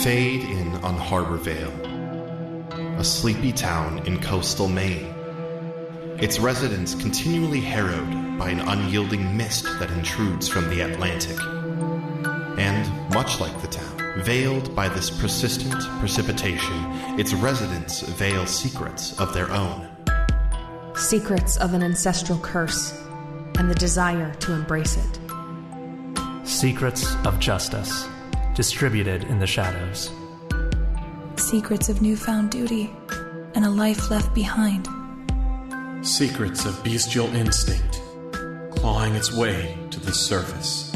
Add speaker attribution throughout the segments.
Speaker 1: fade in on Harbor Vale, a sleepy town in coastal Maine. Its residents continually harrowed by an unyielding mist that intrudes from the Atlantic. And, much like the town, veiled by this persistent precipitation, its residents veil secrets of their own.
Speaker 2: Secrets of an ancestral curse and the desire to embrace it.
Speaker 3: Secrets of justice, distributed in the shadows.
Speaker 4: Secrets of newfound duty and a life left behind.
Speaker 5: Secrets of bestial instinct, clawing its way to the surface.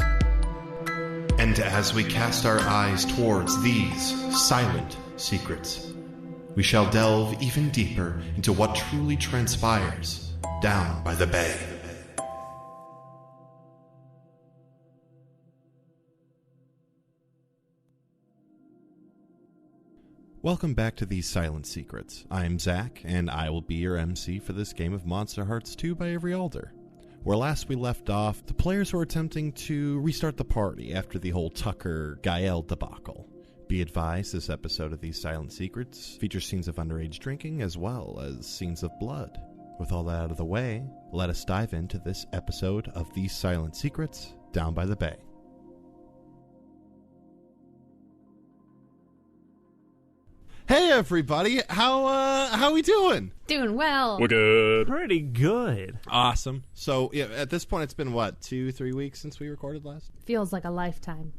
Speaker 1: And as we cast our eyes towards these silent secrets, we shall delve even deeper into what truly transpires down by the bay. Welcome back to These Silent Secrets. I'm Zach, and I will be your MC for this game of Monster Hearts 2 by Avery Alder. Where last we left off, the players were attempting to restart the party after the whole Tucker and Gael debacle. Be advised, this episode of These Silent Secrets features scenes of underage drinking as well as scenes of blood. With all that out of the way, let us dive into this episode of These Silent Secrets down by the bay. Hey everybody, how we doing?
Speaker 2: Doing well.
Speaker 5: We're good.
Speaker 3: Pretty good.
Speaker 1: Awesome. So yeah, at this point, it's been what, 2-3 weeks since we recorded last?
Speaker 2: Feels like a lifetime.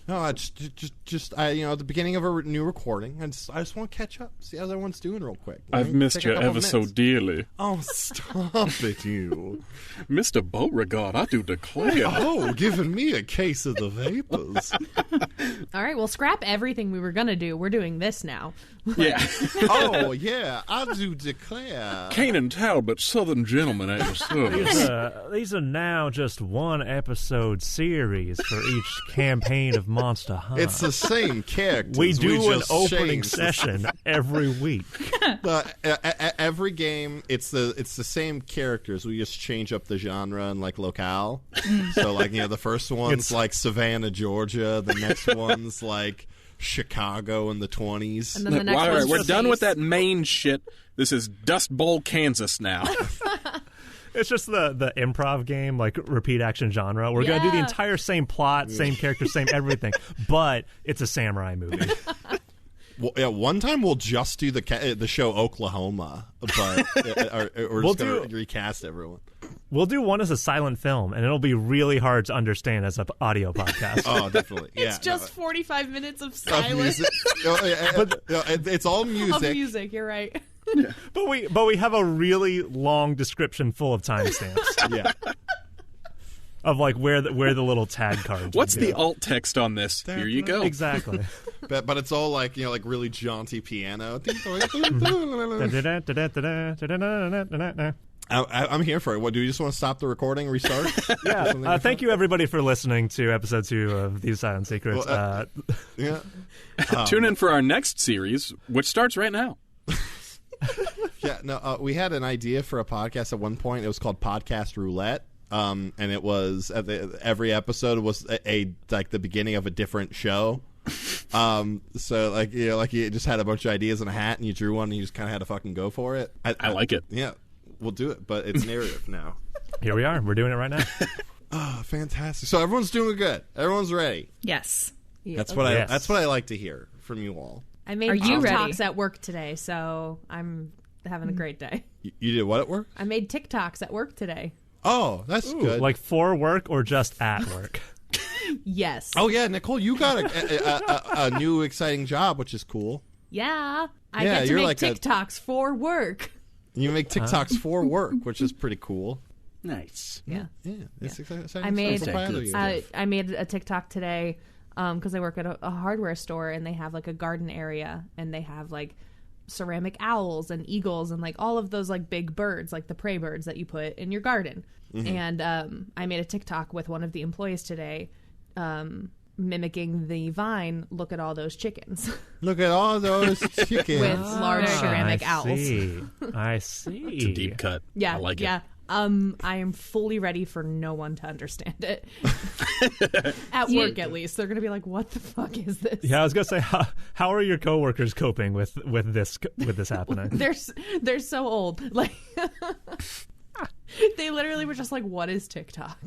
Speaker 1: No, just at the beginning of a new recording. I just want to catch up, see how everyone's doing real quick.
Speaker 5: I've missed you ever so dearly.
Speaker 1: Oh, stop it, you.
Speaker 5: Mr. Beauregard, I do declare.
Speaker 1: Oh, giving me a case of the vapors.
Speaker 6: All right, well, scrap everything we were going to do. We're doing this now.
Speaker 5: Yeah.
Speaker 1: Oh, yeah, I do declare.
Speaker 5: Kanan Talbot, Southern Gentleman at your service.
Speaker 3: These are now just one episode series for each campaign of Monster Hunt.
Speaker 1: It's the same characters.
Speaker 3: We do an
Speaker 1: just
Speaker 3: opening
Speaker 1: change
Speaker 3: session every week.
Speaker 1: Every game, it's the same characters. We just change up the genre and like locale. So like the first one's like Savannah, Georgia. The next one's like Chicago in the 20s.
Speaker 6: And then the next
Speaker 5: All right,
Speaker 6: one's
Speaker 5: we're
Speaker 6: just
Speaker 5: done with
Speaker 6: East.
Speaker 5: that Maine shit. This is Dust Bowl, Kansas now.
Speaker 3: It's just the improv game, like repeat action genre. We're going to do the entire same plot, same character, same everything, but it's a samurai movie.
Speaker 1: Well, yeah, one time we'll just do the show Oklahoma, but we're just going to recast everyone.
Speaker 3: We'll do one as a silent film, and it'll be really hard to understand as an audio podcast.
Speaker 1: Oh, definitely. Yeah,
Speaker 6: It's just 45 minutes of
Speaker 1: of
Speaker 6: silence.
Speaker 1: music. It's all music.
Speaker 6: Of music, you're right.
Speaker 3: But we have a really long description full of timestamps.
Speaker 1: Yeah.
Speaker 3: Of like where the little tag cards.
Speaker 5: What's
Speaker 3: would
Speaker 5: the
Speaker 3: go.
Speaker 5: alt text on this? Here you go.
Speaker 3: Exactly.
Speaker 1: But it's all like like really jaunty piano. I'm here for it. What, do you just want to stop the recording, restart?
Speaker 3: Yeah. Thank you everybody for listening to episode 2 of These Silent Secrets.
Speaker 1: Yeah.
Speaker 5: Tune in for our next series, which starts right now.
Speaker 1: Yeah. No. We had an idea for a podcast at one point. It was called Podcast Roulette. And it was every episode was a like the beginning of a different show. So like you just had a bunch of ideas in a hat and you drew one and you just kind of had to fucking go for it. I like it. Yeah, we'll do it, but it's narrative now.
Speaker 3: Here we are. We're doing it right now.
Speaker 1: Oh, fantastic! So everyone's doing good. Everyone's ready.
Speaker 4: Yes.
Speaker 1: That's what I like to hear from you all.
Speaker 6: I made
Speaker 4: Are you
Speaker 6: TikToks
Speaker 4: ready?
Speaker 6: at work today, so I'm having a great day.
Speaker 1: You did what at work?
Speaker 6: I made TikToks at work today.
Speaker 1: Oh, that's good.
Speaker 3: Like for work or just at work?
Speaker 6: Yes.
Speaker 1: Oh yeah, Nicole, you got a new exciting job, which is cool.
Speaker 6: Yeah. I
Speaker 1: Yeah,
Speaker 6: get to
Speaker 1: you're
Speaker 6: make
Speaker 1: like a-
Speaker 6: TikToks for work.
Speaker 1: You make TikToks for work, which is pretty cool.
Speaker 5: Nice.
Speaker 6: Yeah.
Speaker 1: Yeah, it's exciting.
Speaker 6: I made
Speaker 1: stuff. I'm proud of you.
Speaker 6: I made a TikTok today because I work at a hardware store and they have like a garden area and they have like ceramic owls and eagles and like all of those like big birds, like the prey birds that you put in your garden. And I made a TikTok with one of the employees today mimicking the Vine, look at all those chickens.
Speaker 1: Look at all those chickens.
Speaker 6: With large ceramic owls.
Speaker 3: I see.
Speaker 5: It's a deep cut.
Speaker 6: Yeah,
Speaker 5: I like
Speaker 6: yeah.
Speaker 5: it.
Speaker 6: I am fully ready for no one to understand it. At work, at least. They're going to be like, what the fuck is this?
Speaker 3: Yeah, I was going to say, how are your coworkers coping with this happening?
Speaker 6: They're so old. Like, they literally were just like, what is TikTok?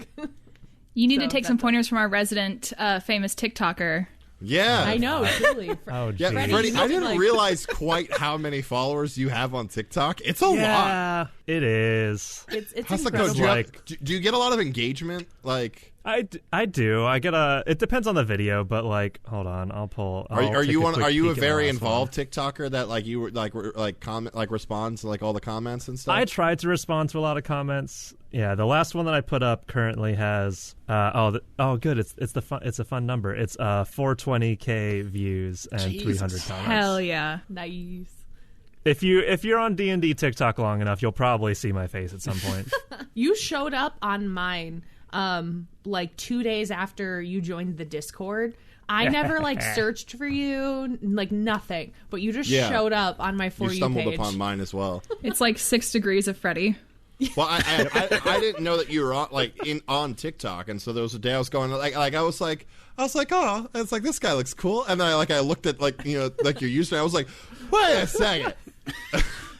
Speaker 7: You need to take some pointers from our resident famous TikToker.
Speaker 1: Yeah.
Speaker 6: I know, truly.
Speaker 3: Oh,
Speaker 1: yeah, Freddie, I didn't realize quite how many followers you have on TikTok. It's a lot.
Speaker 3: Yeah, it is.
Speaker 6: It's
Speaker 1: How's that
Speaker 6: incredible.
Speaker 1: go? Do you get a lot of engagement? Like,
Speaker 3: I do. I get it depends on the video, but like, hold on,
Speaker 1: Are you a very involved TikToker that like you were comment responds to like all the comments and stuff?
Speaker 3: I tried to respond to a lot of comments. Yeah, the last one that I put up currently has good. It's a fun number. It's 420K views and 300 comments.
Speaker 7: Hell yeah,
Speaker 6: nice.
Speaker 3: If you're on D&D TikTok long enough, you'll probably see my face at some point.
Speaker 6: You showed up on mine like 2 days after you joined the Discord. I never like searched for you, like nothing, but you just showed up on my For You page.
Speaker 1: You stumbled upon mine as well.
Speaker 7: It's like 6 degrees of Freddie.
Speaker 1: Well, I didn't know that you were on TikTok, and so there was a day I was going I was like, oh, it's like this guy looks cool, and then I looked at like your username, I was like, wait a second,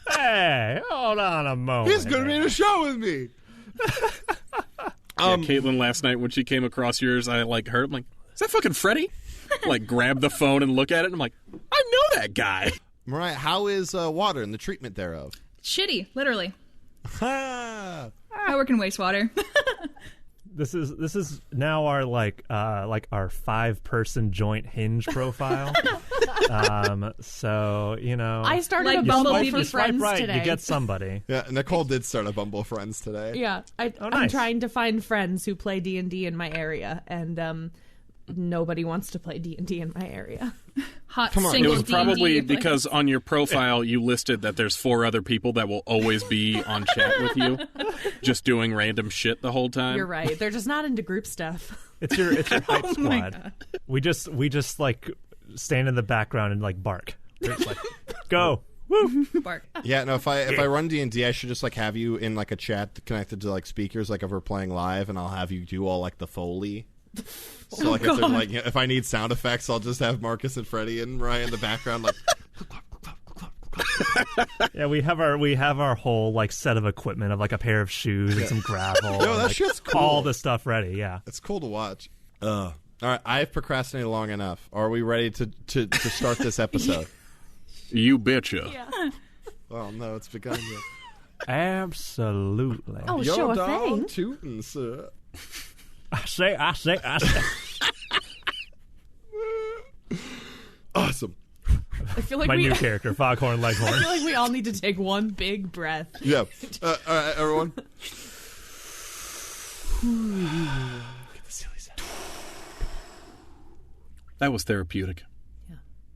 Speaker 3: hey, hold on a moment,
Speaker 1: he's gonna be in a show with me.
Speaker 8: Caitlin last night when she came across yours, I heard, I'm like, is that fucking Freddie? Grab the phone and look at it, and I'm like, I know that guy.
Speaker 1: Mariah, how is water and the treatment thereof?
Speaker 7: Shitty, literally.
Speaker 1: I
Speaker 7: work in wastewater.
Speaker 3: This is now our our 5-person joint Hinge profile. So
Speaker 6: I started a Bumble for Friends today.
Speaker 3: You get somebody.
Speaker 1: Yeah, Nicole did start a Bumble Friends today.
Speaker 6: Yeah, I'm trying to find friends who play D&D in my area, and nobody wants to play D&D in my area.
Speaker 7: Hot
Speaker 1: Come on.
Speaker 7: single
Speaker 8: It was
Speaker 7: D&D
Speaker 8: probably
Speaker 7: player.
Speaker 8: because on your profile you listed that there's 4 other people that will always be on chat with you, just doing random shit the whole time.
Speaker 6: You're right. They're just not into group stuff.
Speaker 3: It's your hype squad. We just like stand in the background and like bark. We're just like, go. Woo!
Speaker 7: Bark.
Speaker 1: Yeah, no. If I run D&D, I should just have you in a chat connected to speakers, if we're playing live, and I'll have you do all the Foley. So if I need sound effects, I'll just have Marcus and Freddie and Mariah in the background
Speaker 3: Yeah, we have our whole set of equipment of a pair of shoes and some gravel.
Speaker 1: No, that shit's cool.
Speaker 3: All the stuff ready. Yeah,
Speaker 1: it's cool to watch. All right, I've procrastinated long enough. Are we ready to start this episode?
Speaker 8: You betcha.
Speaker 6: Yeah.
Speaker 1: Well, no, it's begun yet.
Speaker 3: Absolutely.
Speaker 6: Oh,
Speaker 1: Yo,
Speaker 6: sure
Speaker 1: dog,
Speaker 6: thing.
Speaker 1: tootin', sir.
Speaker 3: I say.
Speaker 1: Awesome.
Speaker 6: I feel like
Speaker 3: My new character, Foghorn Leghorn.
Speaker 6: I feel like we all need to take one big breath.
Speaker 1: Yeah. All right, everyone.
Speaker 8: That was therapeutic.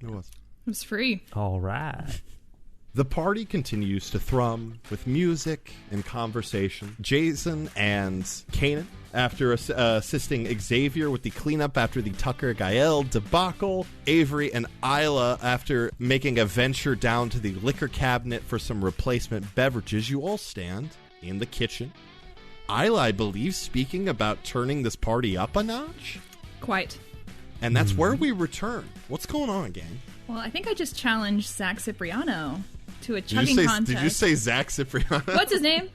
Speaker 1: It was.
Speaker 7: It was free.
Speaker 3: All right.
Speaker 1: The party continues to thrum with music and conversation. Jason and Kanan, after assisting Xavier with the cleanup after the Tucker and Gael debacle, Avery and Isla, after making a venture down to the liquor cabinet for some replacement beverages, you all stand in the kitchen. Isla, I believe, speaking about turning this party up a notch.
Speaker 7: Quite.
Speaker 1: And that's where we return. What's going on, gang?
Speaker 7: Well, I think I just challenged Zach Cipriano to a chugging contest.
Speaker 1: Did you say Zach Cipriano?
Speaker 7: What's his name?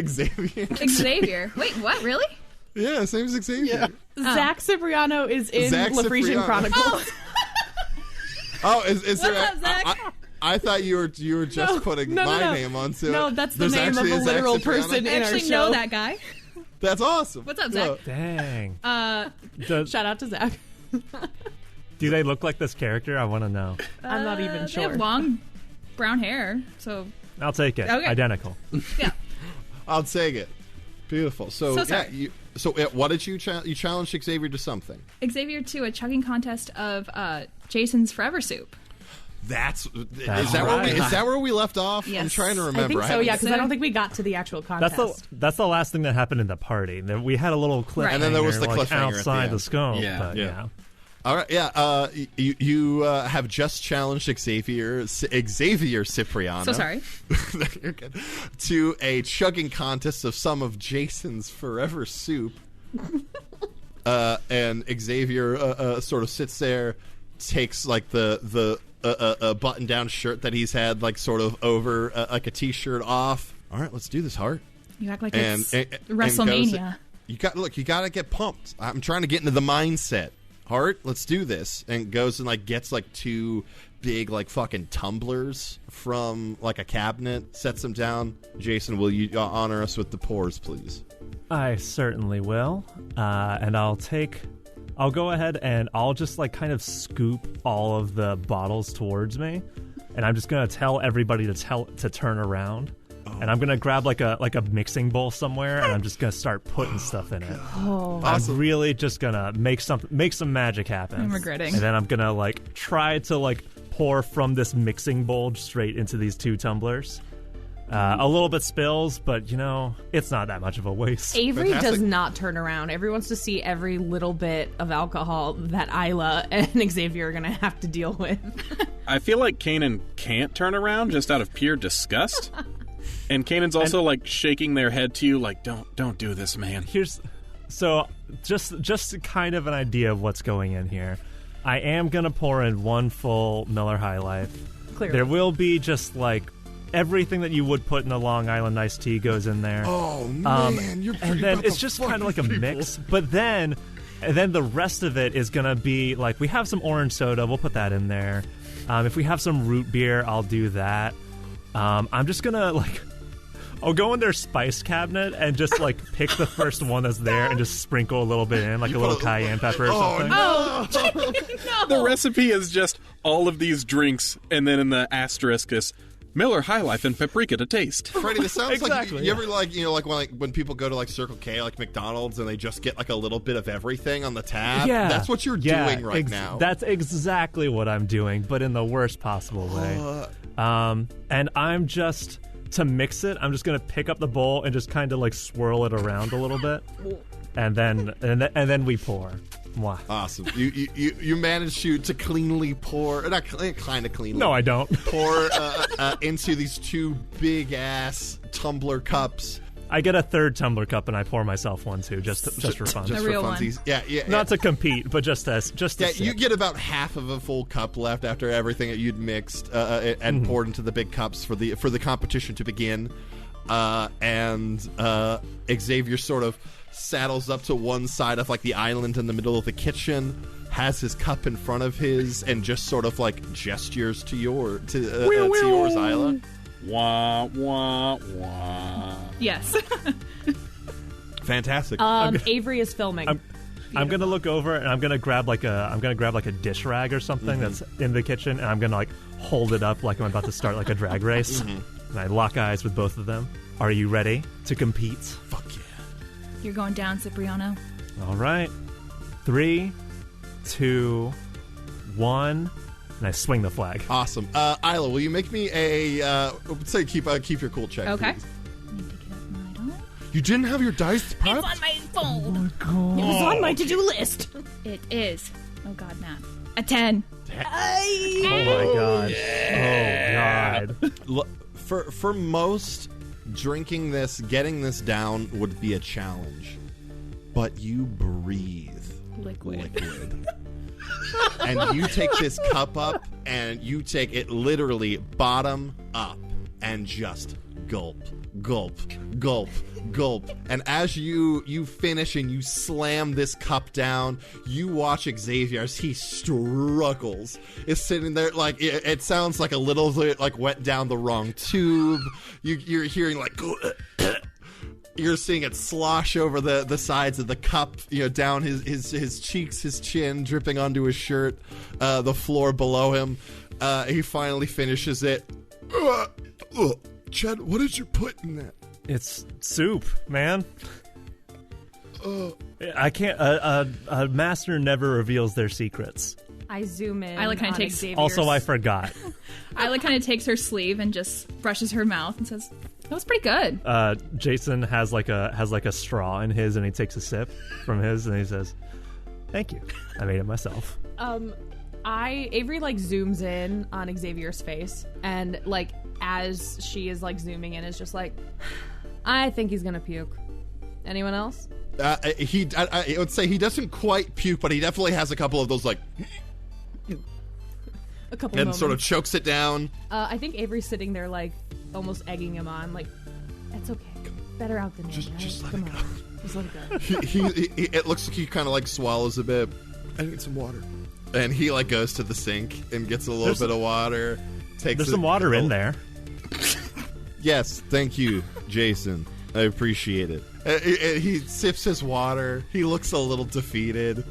Speaker 1: Xavier.
Speaker 7: Xavier. Wait, what? Really?
Speaker 1: Yeah, his name's Xavier.
Speaker 6: Yeah. Zach Cipriano is in
Speaker 1: Zach
Speaker 6: Lafresian
Speaker 1: Cipriano.
Speaker 6: Chronicles.
Speaker 1: Oh, is there?
Speaker 7: What's up, Zach?
Speaker 1: I thought you were just putting my name onto it.
Speaker 6: No, that's the
Speaker 1: There's
Speaker 6: name of
Speaker 1: actually
Speaker 6: a
Speaker 1: Zach
Speaker 6: literal
Speaker 1: Cipriano?
Speaker 6: person
Speaker 7: I
Speaker 6: in our
Speaker 7: actually
Speaker 6: show.
Speaker 7: know that guy.
Speaker 1: That's awesome.
Speaker 7: What's up, Zach?
Speaker 3: Dang.
Speaker 6: Shout out to Zach.
Speaker 3: Do they look like this character? I want to know.
Speaker 6: I'm not even
Speaker 7: They
Speaker 6: sure.
Speaker 7: have long brown hair, so
Speaker 3: I'll take it.
Speaker 7: Okay.
Speaker 3: Identical.
Speaker 7: yeah.
Speaker 1: I'll take it. Beautiful. So
Speaker 7: sorry.
Speaker 1: What did you you challenged Xavier to something?
Speaker 7: Xavier to a chugging contest of Jason's Forever Soup.
Speaker 1: Is
Speaker 3: That's
Speaker 1: that where we left off?
Speaker 7: Yes.
Speaker 1: I'm trying to remember.
Speaker 6: I think so,
Speaker 1: haven't-
Speaker 6: yeah, because I don't think we got to the actual contest.
Speaker 3: That's the last thing that happened in the party. We had a little cliffhanger,
Speaker 1: And then there was the cliffhanger at the
Speaker 3: outside
Speaker 1: end.
Speaker 3: the scope.
Speaker 8: Yeah.
Speaker 3: But,
Speaker 8: Yeah.
Speaker 1: All right, yeah. You have just challenged Xavier Cipriano.
Speaker 7: So sorry.
Speaker 1: You're good. To a chugging contest of some of Jason's forever soup. And Xavier sort of sits there, takes like the button-down shirt that he's had like sort of over like a t-shirt off. All right, let's do this, Hart.
Speaker 7: You act like it's WrestleMania.
Speaker 1: You got to get pumped. I'm trying to get into the mindset. Hart, let's do this. And goes and like gets like 2 big like fucking tumblers from like a cabinet, sets them down. Jason, will you honor us with the pours, please?
Speaker 3: I certainly will. And I'll go ahead and I'll just like kind of scoop all of the bottles towards me, and I'm just gonna tell everybody to turn around. And I'm gonna grab like a mixing bowl somewhere, and I'm just gonna start putting stuff in it.
Speaker 6: Oh,
Speaker 3: I'm really just gonna make some magic happen.
Speaker 7: I'm regretting.
Speaker 3: And then I'm gonna like try to like pour from this mixing bowl straight into these 2 tumblers. A little bit spills, but, you know, it's not that much of a waste.
Speaker 6: Avery does not turn around. Avery wants to see every little bit of alcohol that Isla and Xavier are going to have to deal with.
Speaker 8: I feel like Kanan can't turn around just out of pure disgust. And Kanan's also, like, shaking their head to you like, don't do this, man.
Speaker 3: So, just kind of an idea of what's going in here. I am going to pour in 1 full Miller High Life.
Speaker 6: Clearly.
Speaker 3: There will be just, like, everything that you would put in a Long Island iced tea goes in there.
Speaker 1: Oh man, you're
Speaker 3: and then it's just kind of like a mix. But then the rest of it is gonna be like, we have some orange soda, we'll put that in there. If we have some root beer, I'll do that. I'm just gonna like, I'll go in their spice cabinet and just like pick the first one that's there and just sprinkle a little bit in, like a little cayenne pepper or something.
Speaker 7: No. No.
Speaker 8: The recipe is just all of these drinks, and then in the asterisk is Miller High Life and paprika to taste.
Speaker 1: Freddie, this sounds
Speaker 3: Exactly,
Speaker 1: like you ever like, you know, like when people go to like Circle K, like McDonald's, and they just get like a little bit of everything on the tab.
Speaker 3: Yeah,
Speaker 1: that's what you're doing right now.
Speaker 3: That's exactly what I'm doing, but in the worst possible way. And I'm just, to mix it, I'm just gonna pick up the bowl and just kind of like swirl it around a little bit, and then we pour. Mwah.
Speaker 1: Awesome. You managed to cleanly pour, not kind of cleanly.
Speaker 3: No, I don't.
Speaker 1: Pour into these 2 big ass tumbler cups.
Speaker 3: I get a 3rd tumbler cup and I pour myself one too, just for fun.
Speaker 1: Just
Speaker 7: A
Speaker 1: for
Speaker 7: real
Speaker 1: funsies.
Speaker 7: one.
Speaker 1: Yeah.
Speaker 3: Not to compete, but just to
Speaker 1: you get about half of a full cup left after everything that you'd mixed and poured into the big cups for the competition to begin. And Xavier sort of saddles up to one side of like the island in the middle of the kitchen, has his cup in front of his, and just sort of like gestures to yours, Isla.
Speaker 8: Wah, wah, wah.
Speaker 7: Yes.
Speaker 1: Fantastic.
Speaker 6: Avery is filming.
Speaker 3: I'm gonna look over and I'm gonna grab like a dish rag or something that's in the kitchen, and I'm gonna like hold it up like I'm about to start like a drag race. And I lock eyes with both of them. Are you ready to compete?
Speaker 1: Fuck yeah.
Speaker 7: You're going down, Cipriano.
Speaker 3: All right. 3, 2, 1, and I swing the flag.
Speaker 1: Awesome. Isla, will you make me a say keep your cool check?
Speaker 7: Okay.
Speaker 1: Please?
Speaker 7: I need to get up my dice.
Speaker 1: You didn't have your dice prepped?
Speaker 7: It's on my phone.
Speaker 6: It was on my to-do list.
Speaker 7: It is. Oh God, math. A 10.
Speaker 3: Oh my god.
Speaker 1: Yeah.
Speaker 3: Oh god.
Speaker 1: Look, for most, drinking this, getting this down would be a challenge. But you breathe liquid. And you take this cup up and you take it literally bottom up and just gulp, gulp, gulp, gulp. And as you finish and you slam this cup down, you watch Xavier as he struggles. Is sitting there like it sounds like a little bit like went down the wrong tube. You're hearing like you're seeing it slosh over the sides of the cup, you know, down his cheeks, his chin, dripping onto his shirt, the floor below him. He finally finishes it. Chad, what did you put in that?
Speaker 3: It's soup, man. I can't. A master never reveals their secrets.
Speaker 6: I zoom in.
Speaker 7: Isla kinda
Speaker 6: on
Speaker 7: takes-
Speaker 6: Xavier's.
Speaker 3: Also, I forgot.
Speaker 7: Isla kind of takes her sleeve and just brushes her mouth and says, "That was pretty good."
Speaker 3: Jason has like a straw in his, and he takes a sip from his, and he says, "Thank you. I made it myself."
Speaker 6: Avery like zooms in on Xavier's face, and like as she is like zooming in, is just like, I think he's gonna puke. Anyone else?
Speaker 1: I would say he doesn't quite puke, but he definitely has a couple of those like,
Speaker 6: a couple
Speaker 1: and
Speaker 6: moments.
Speaker 1: sort of chokes it down.
Speaker 6: I think Avery's sitting there like almost egging him on, like, that's okay. Better out than in.
Speaker 1: Just let
Speaker 6: Come
Speaker 1: it
Speaker 6: on.
Speaker 1: go.
Speaker 6: Just let it go.
Speaker 1: He it looks like he kind of like swallows a bit. I need some water. And he like goes to the sink and gets a little bit of water.
Speaker 3: There's some water in there.
Speaker 1: Yes, thank you, Jason. I appreciate it. He sips his water. He looks a little defeated.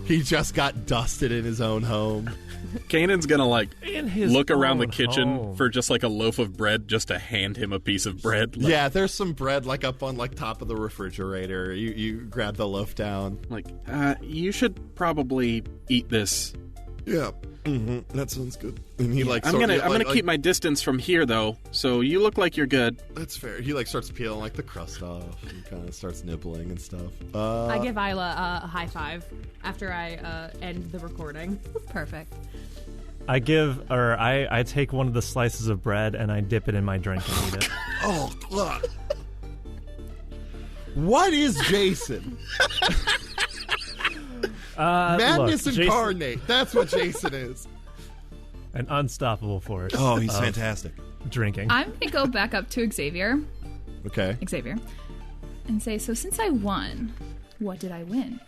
Speaker 1: He just got dusted in his own home.
Speaker 8: Kanan's gonna like look around the
Speaker 3: own
Speaker 8: kitchen
Speaker 3: home.
Speaker 8: for just like a loaf of bread, just to hand him a piece of bread. Like,
Speaker 1: Yeah, there's some bread like up on like top of the refrigerator. You grab the loaf down.
Speaker 8: like you should probably eat this.
Speaker 1: Yeah, that sounds good. And he like
Speaker 8: I'm
Speaker 1: sort of,
Speaker 8: gonna keep my distance from here though, so you look like you're good.
Speaker 1: That's fair. He like starts peeling like the crust off and kind of starts nibbling and stuff.
Speaker 6: I give Isla a high five after I end the recording.
Speaker 7: Perfect.
Speaker 3: I take one of the slices of bread and I dip it in my drink and eat it.
Speaker 1: Oh, look. What is Jason? Madness
Speaker 3: look,
Speaker 1: incarnate. That's what Jason is.
Speaker 3: An unstoppable force.
Speaker 1: Oh, he's
Speaker 3: of
Speaker 1: fantastic.
Speaker 3: Drinking.
Speaker 7: I'm going to go back up to Xavier,
Speaker 1: Okay.
Speaker 7: and say, so since I won, what did I win?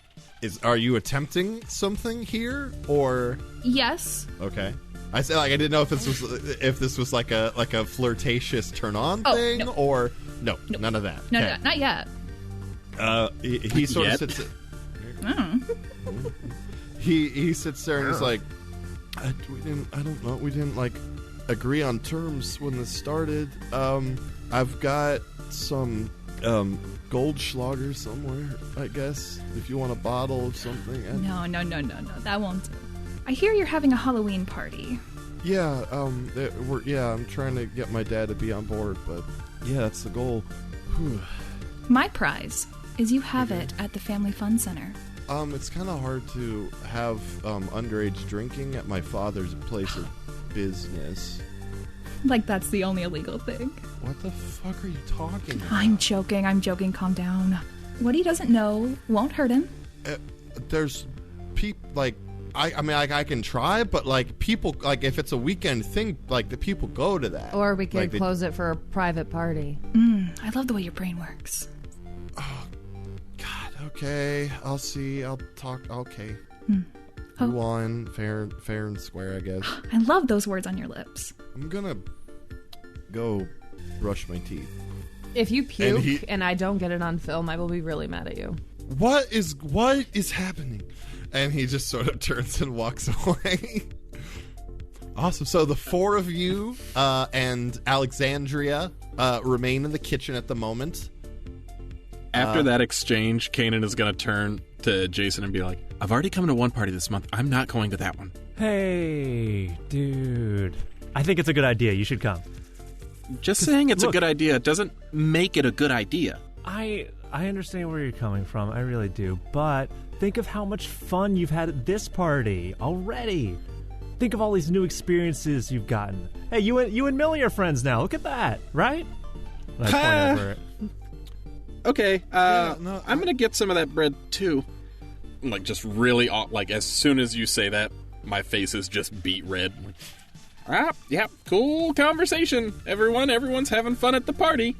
Speaker 1: Are you attempting something here, or
Speaker 7: Yes.
Speaker 1: okay? I said like I didn't know if this was like a flirtatious turn on thing,
Speaker 7: no.
Speaker 1: or no, none of that.
Speaker 7: No,
Speaker 1: Okay.
Speaker 7: not yet.
Speaker 1: He sort of
Speaker 8: Yet?
Speaker 1: sits.
Speaker 7: Oh.
Speaker 1: He sits there and he's like, I don't know. We didn't like agree on terms when this started. I've got some Goldschlager somewhere, I guess. If you want a bottle of something.
Speaker 7: No. That won't do. I hear you're having a Halloween party.
Speaker 1: Yeah. I'm trying to get my dad to be on board, but yeah, that's the goal. Whew.
Speaker 7: My prize is you have it at the Family Fun Center.
Speaker 1: It's kind of hard to have underage drinking at my father's place of business.
Speaker 7: Like that's the only illegal thing.
Speaker 1: What the fuck are you talking about?
Speaker 7: I'm joking. Calm down. What he doesn't know won't hurt him.
Speaker 1: There's people like I can try, but like people like if it's a weekend thing, like the people go to that.
Speaker 6: Or we could
Speaker 1: Like,
Speaker 6: close it for a private party.
Speaker 7: I love the way your brain works.
Speaker 1: God, okay, I'll see. I'll talk. Okay,
Speaker 7: Oh.
Speaker 1: you won, fair and square, I guess.
Speaker 7: I love those words on your lips.
Speaker 1: I'm gonna go brush my teeth.
Speaker 6: If you puke
Speaker 1: And
Speaker 6: and I don't get it on film, I will be really mad at you.
Speaker 1: What is happening? And he just sort of turns and walks away. Awesome. So the four of you and Alexandria remain in the kitchen at the moment.
Speaker 8: After that exchange, Kanan is gonna turn to Jason and be like, I've already come to one party this month. I'm not going to that one.
Speaker 3: Hey, dude. I think it's a good idea. You should come.
Speaker 8: Just saying it's a good idea doesn't make it a good idea.
Speaker 3: I understand where you're coming from. I really do. But think of how much fun you've had at this party already. Think of all these new experiences you've gotten. Hey, you and Millie are friends now. Look at that, right? And I point over it.
Speaker 8: Okay,
Speaker 1: no,
Speaker 8: I'm gonna get some of that bread too. Like just really, like as soon as you say that, my face is just beet red. Yep, cool conversation, everyone. Everyone's having fun at the party.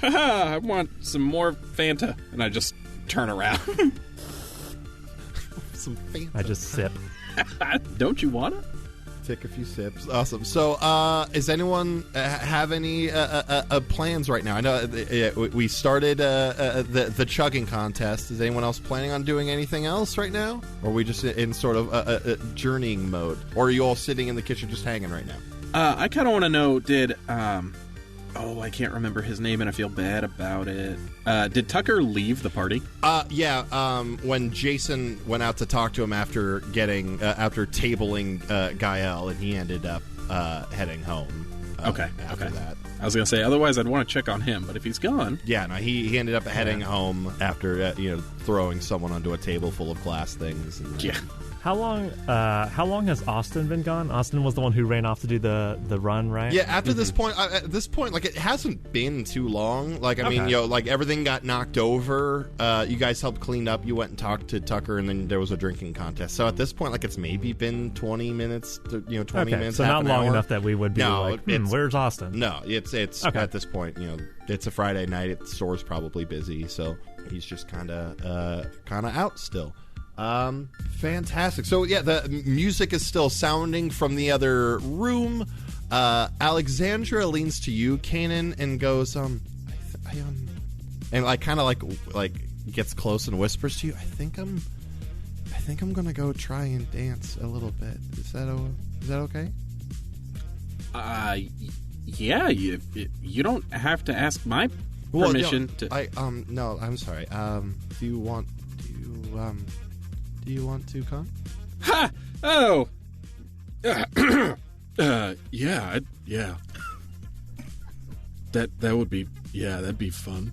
Speaker 8: Haha, I want some more Fanta, and I just turn around.
Speaker 1: Some Fanta.
Speaker 3: I just sip.
Speaker 8: Don't you wanna?
Speaker 1: Take a few sips. Awesome. So, does anyone have any plans right now? I know we started the chugging contest. Is anyone else planning on doing anything else right now? Or are we just in sort of a journeying mode? Or are you all sitting in the kitchen just hanging right now?
Speaker 8: I kind of want to know, did, I can't remember his name and I feel bad about it. Did Tucker leave the party?
Speaker 1: Yeah. When Jason went out to talk to him after tabling Gael, and he ended up heading home.
Speaker 8: Okay.
Speaker 1: after that.
Speaker 8: I was gonna say otherwise I'd want to check on him, but if he's gone,
Speaker 1: Yeah, no, he ended up heading home after throwing someone onto a table full of glass things. And then,
Speaker 3: How long has Austin been gone? Austin was the one who ran off to do the run, right?
Speaker 1: Yeah, after this point, like, it hasn't been too long. Like, I mean, like, everything got knocked over. You guys helped clean up. You went and talked to Tucker, and then there was a drinking contest. So at this point, like, it's maybe been 20 minutes, 20 minutes,
Speaker 3: so
Speaker 1: half
Speaker 3: not
Speaker 1: an
Speaker 3: long
Speaker 1: hour.
Speaker 3: enough that we would be where's Austin?
Speaker 1: No, it's at this point, it's a Friday night. The store's probably busy, so he's just kind of out still. Fantastic. So yeah, the music is still sounding from the other room. Alexandra leans to you, Kanan, and goes, and like kind of like gets close and whispers to you, I think I'm gonna go try and dance a little bit. Is that okay?
Speaker 8: Yeah. You don't have to ask my permission to.
Speaker 1: No, I'm sorry. Do you want to come?
Speaker 8: Ha! Oh! Yeah. That would be... Yeah, that'd be fun.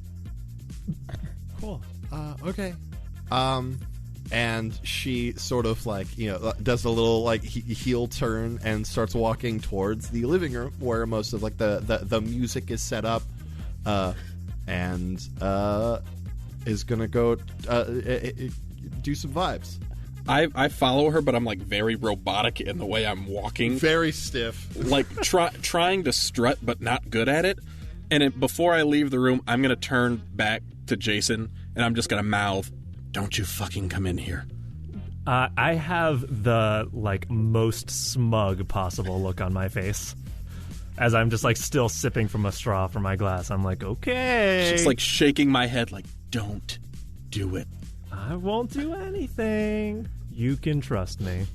Speaker 1: Cool. Okay. And she sort of, like, does a little, like, heel turn and starts walking towards the living room where most of, like, the music is set up, and is gonna go do some vibes.
Speaker 8: I follow her, but I'm like very robotic in the way I'm walking.
Speaker 1: Very stiff.
Speaker 8: Like trying to strut, but not good at it. And before I leave the room, I'm going to turn back to Jason, and I'm just going to mouth, "Don't you fucking come in here."
Speaker 3: I have the, like, most smug possible look on my face. As I'm just, like, still sipping from a straw from my glass. I'm like, okay.
Speaker 8: She's, like, shaking my head like, "Don't do it."
Speaker 3: I won't do anything. You can trust me.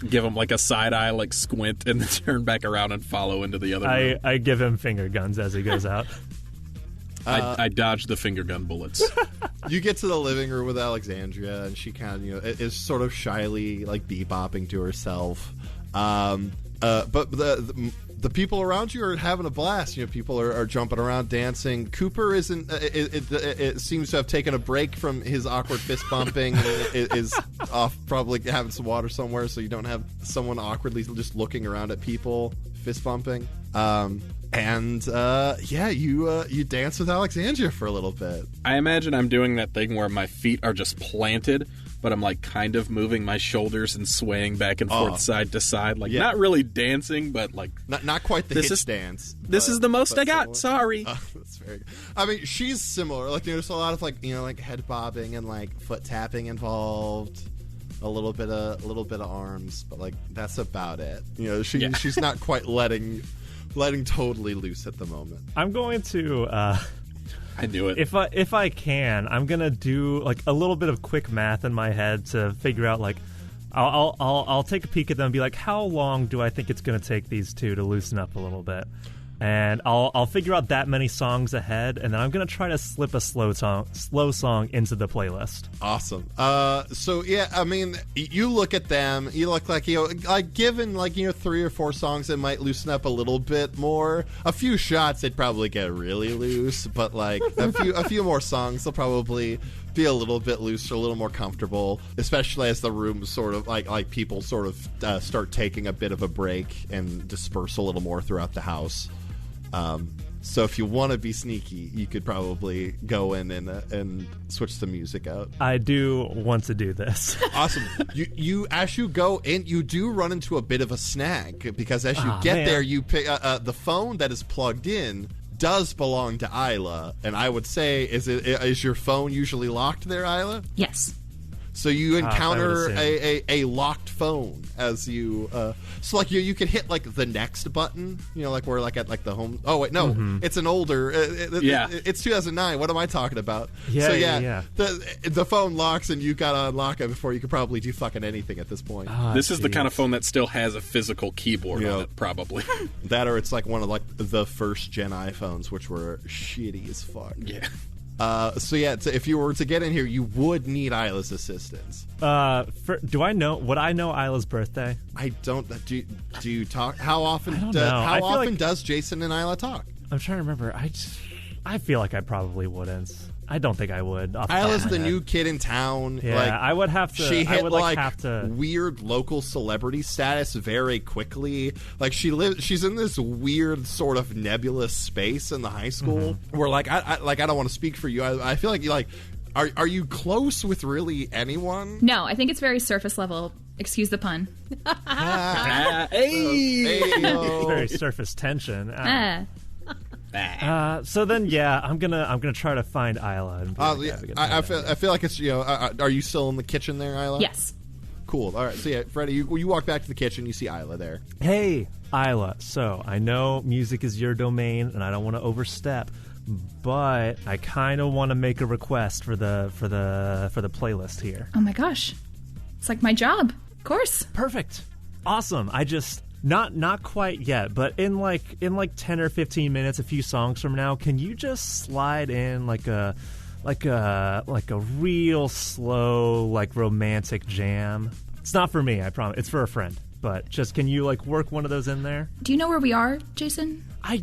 Speaker 8: Give him like a side eye, like squint, and then turn back around and follow into the other room.
Speaker 3: I give him finger guns as he goes out.
Speaker 8: I dodge the finger gun bullets.
Speaker 1: You get to the living room with Alexandria, and she kind of, is sort of shyly, like, bebopping to herself. But the people around you are having a blast. People are jumping around, dancing. Cooper isn't. It seems to have taken a break from his awkward fist bumping. And is off, probably having some water somewhere, so you don't have someone awkwardly just looking around at people fist bumping. You dance with Alexandria for a little bit.
Speaker 8: I imagine I'm doing that thing where my feet are just planted, but I'm like kind of moving my shoulders and swaying back and forth side to side, like not really dancing, but like
Speaker 1: not quite the hitch dance.
Speaker 8: This is the most I got. Sorry.
Speaker 1: That's very good. I mean, she's similar. Like, there's a lot of like head bobbing and like foot tapping involved. A little bit of arms, but like that's about it. She's not quite letting totally loose at the moment.
Speaker 3: I'm going to.
Speaker 8: I knew it.
Speaker 3: If I can, I'm gonna do like a little bit of quick math in my head to figure out, like, I'll take a peek at them and be like, how long do I think it's gonna take these two to loosen up a little bit? And I'll figure out that many songs ahead, and then I'm gonna try to slip a slow song into the playlist.
Speaker 1: Awesome. So yeah, I mean, you look at them, you look like like given like 3 or 4 songs that might loosen up a little bit more. A few shots, they'd probably get really loose, but like a few more songs, they'll probably be a little bit looser, a little more comfortable, especially as the room sort of like people sort of start taking a bit of a break and disperse a little more throughout the house. So if you want to be sneaky, you could probably go in and switch the music out.
Speaker 3: I do want to do this.
Speaker 1: Awesome. You as you go in, you do run into a bit of a snag, because as you get there, you pick the phone that is plugged in does belong to Isla, and I would say, is your phone usually locked there, Isla?
Speaker 7: Yes.
Speaker 1: So you encounter a locked phone as you so like you can hit like the next button, like where like at like the home. Oh wait, no, it's an older. It's 2009. What am I talking about?
Speaker 3: Yeah.
Speaker 1: The phone locks and you gotta unlock it before you can probably do fucking anything at this point.
Speaker 8: This is the kind of phone that still has a physical keyboard on it, probably.
Speaker 1: That, or it's like one of like the first gen iPhones, which were shitty as fuck.
Speaker 8: Yeah.
Speaker 1: So if you were to get in here, you would need Isla's assistance.
Speaker 3: Would I know Isla's birthday?
Speaker 1: I don't. Do you talk? How often?
Speaker 3: I don't know.
Speaker 1: How often does Jason and Isla talk?
Speaker 3: I'm trying to remember. I feel like I probably wouldn't. I don't think I would.
Speaker 1: Isla's the new kid in town.
Speaker 3: Yeah,
Speaker 1: like,
Speaker 3: I would have to.
Speaker 1: She hit
Speaker 3: I would have to
Speaker 1: weird local celebrity status very quickly. Like she's in this weird sort of nebulous space in the high school where I don't want to speak for you. I feel like are you close with really anyone?
Speaker 7: No, I think it's very surface level. Excuse the pun.
Speaker 3: Very surface tension. So then, I'm gonna try to find Isla. And
Speaker 1: I feel like it's are you still in the kitchen there, Isla?
Speaker 7: Yes.
Speaker 1: Cool. All right. So Freddie, you walk back to the kitchen. You see Isla there.
Speaker 3: Hey, Isla. So I know music is your domain, and I don't want to overstep, but I kind of want to make a request for the playlist here.
Speaker 7: Oh my gosh, it's like my job. Of course.
Speaker 3: Perfect. Awesome. I just. Not quite yet, but in like 10 or 15 minutes, a few songs from now, can you just slide in like a real slow, like, romantic jam? It's not for me, I promise. It's for a friend. But just, can you work one of those in there?
Speaker 7: Do you know where we are, Jason?
Speaker 3: I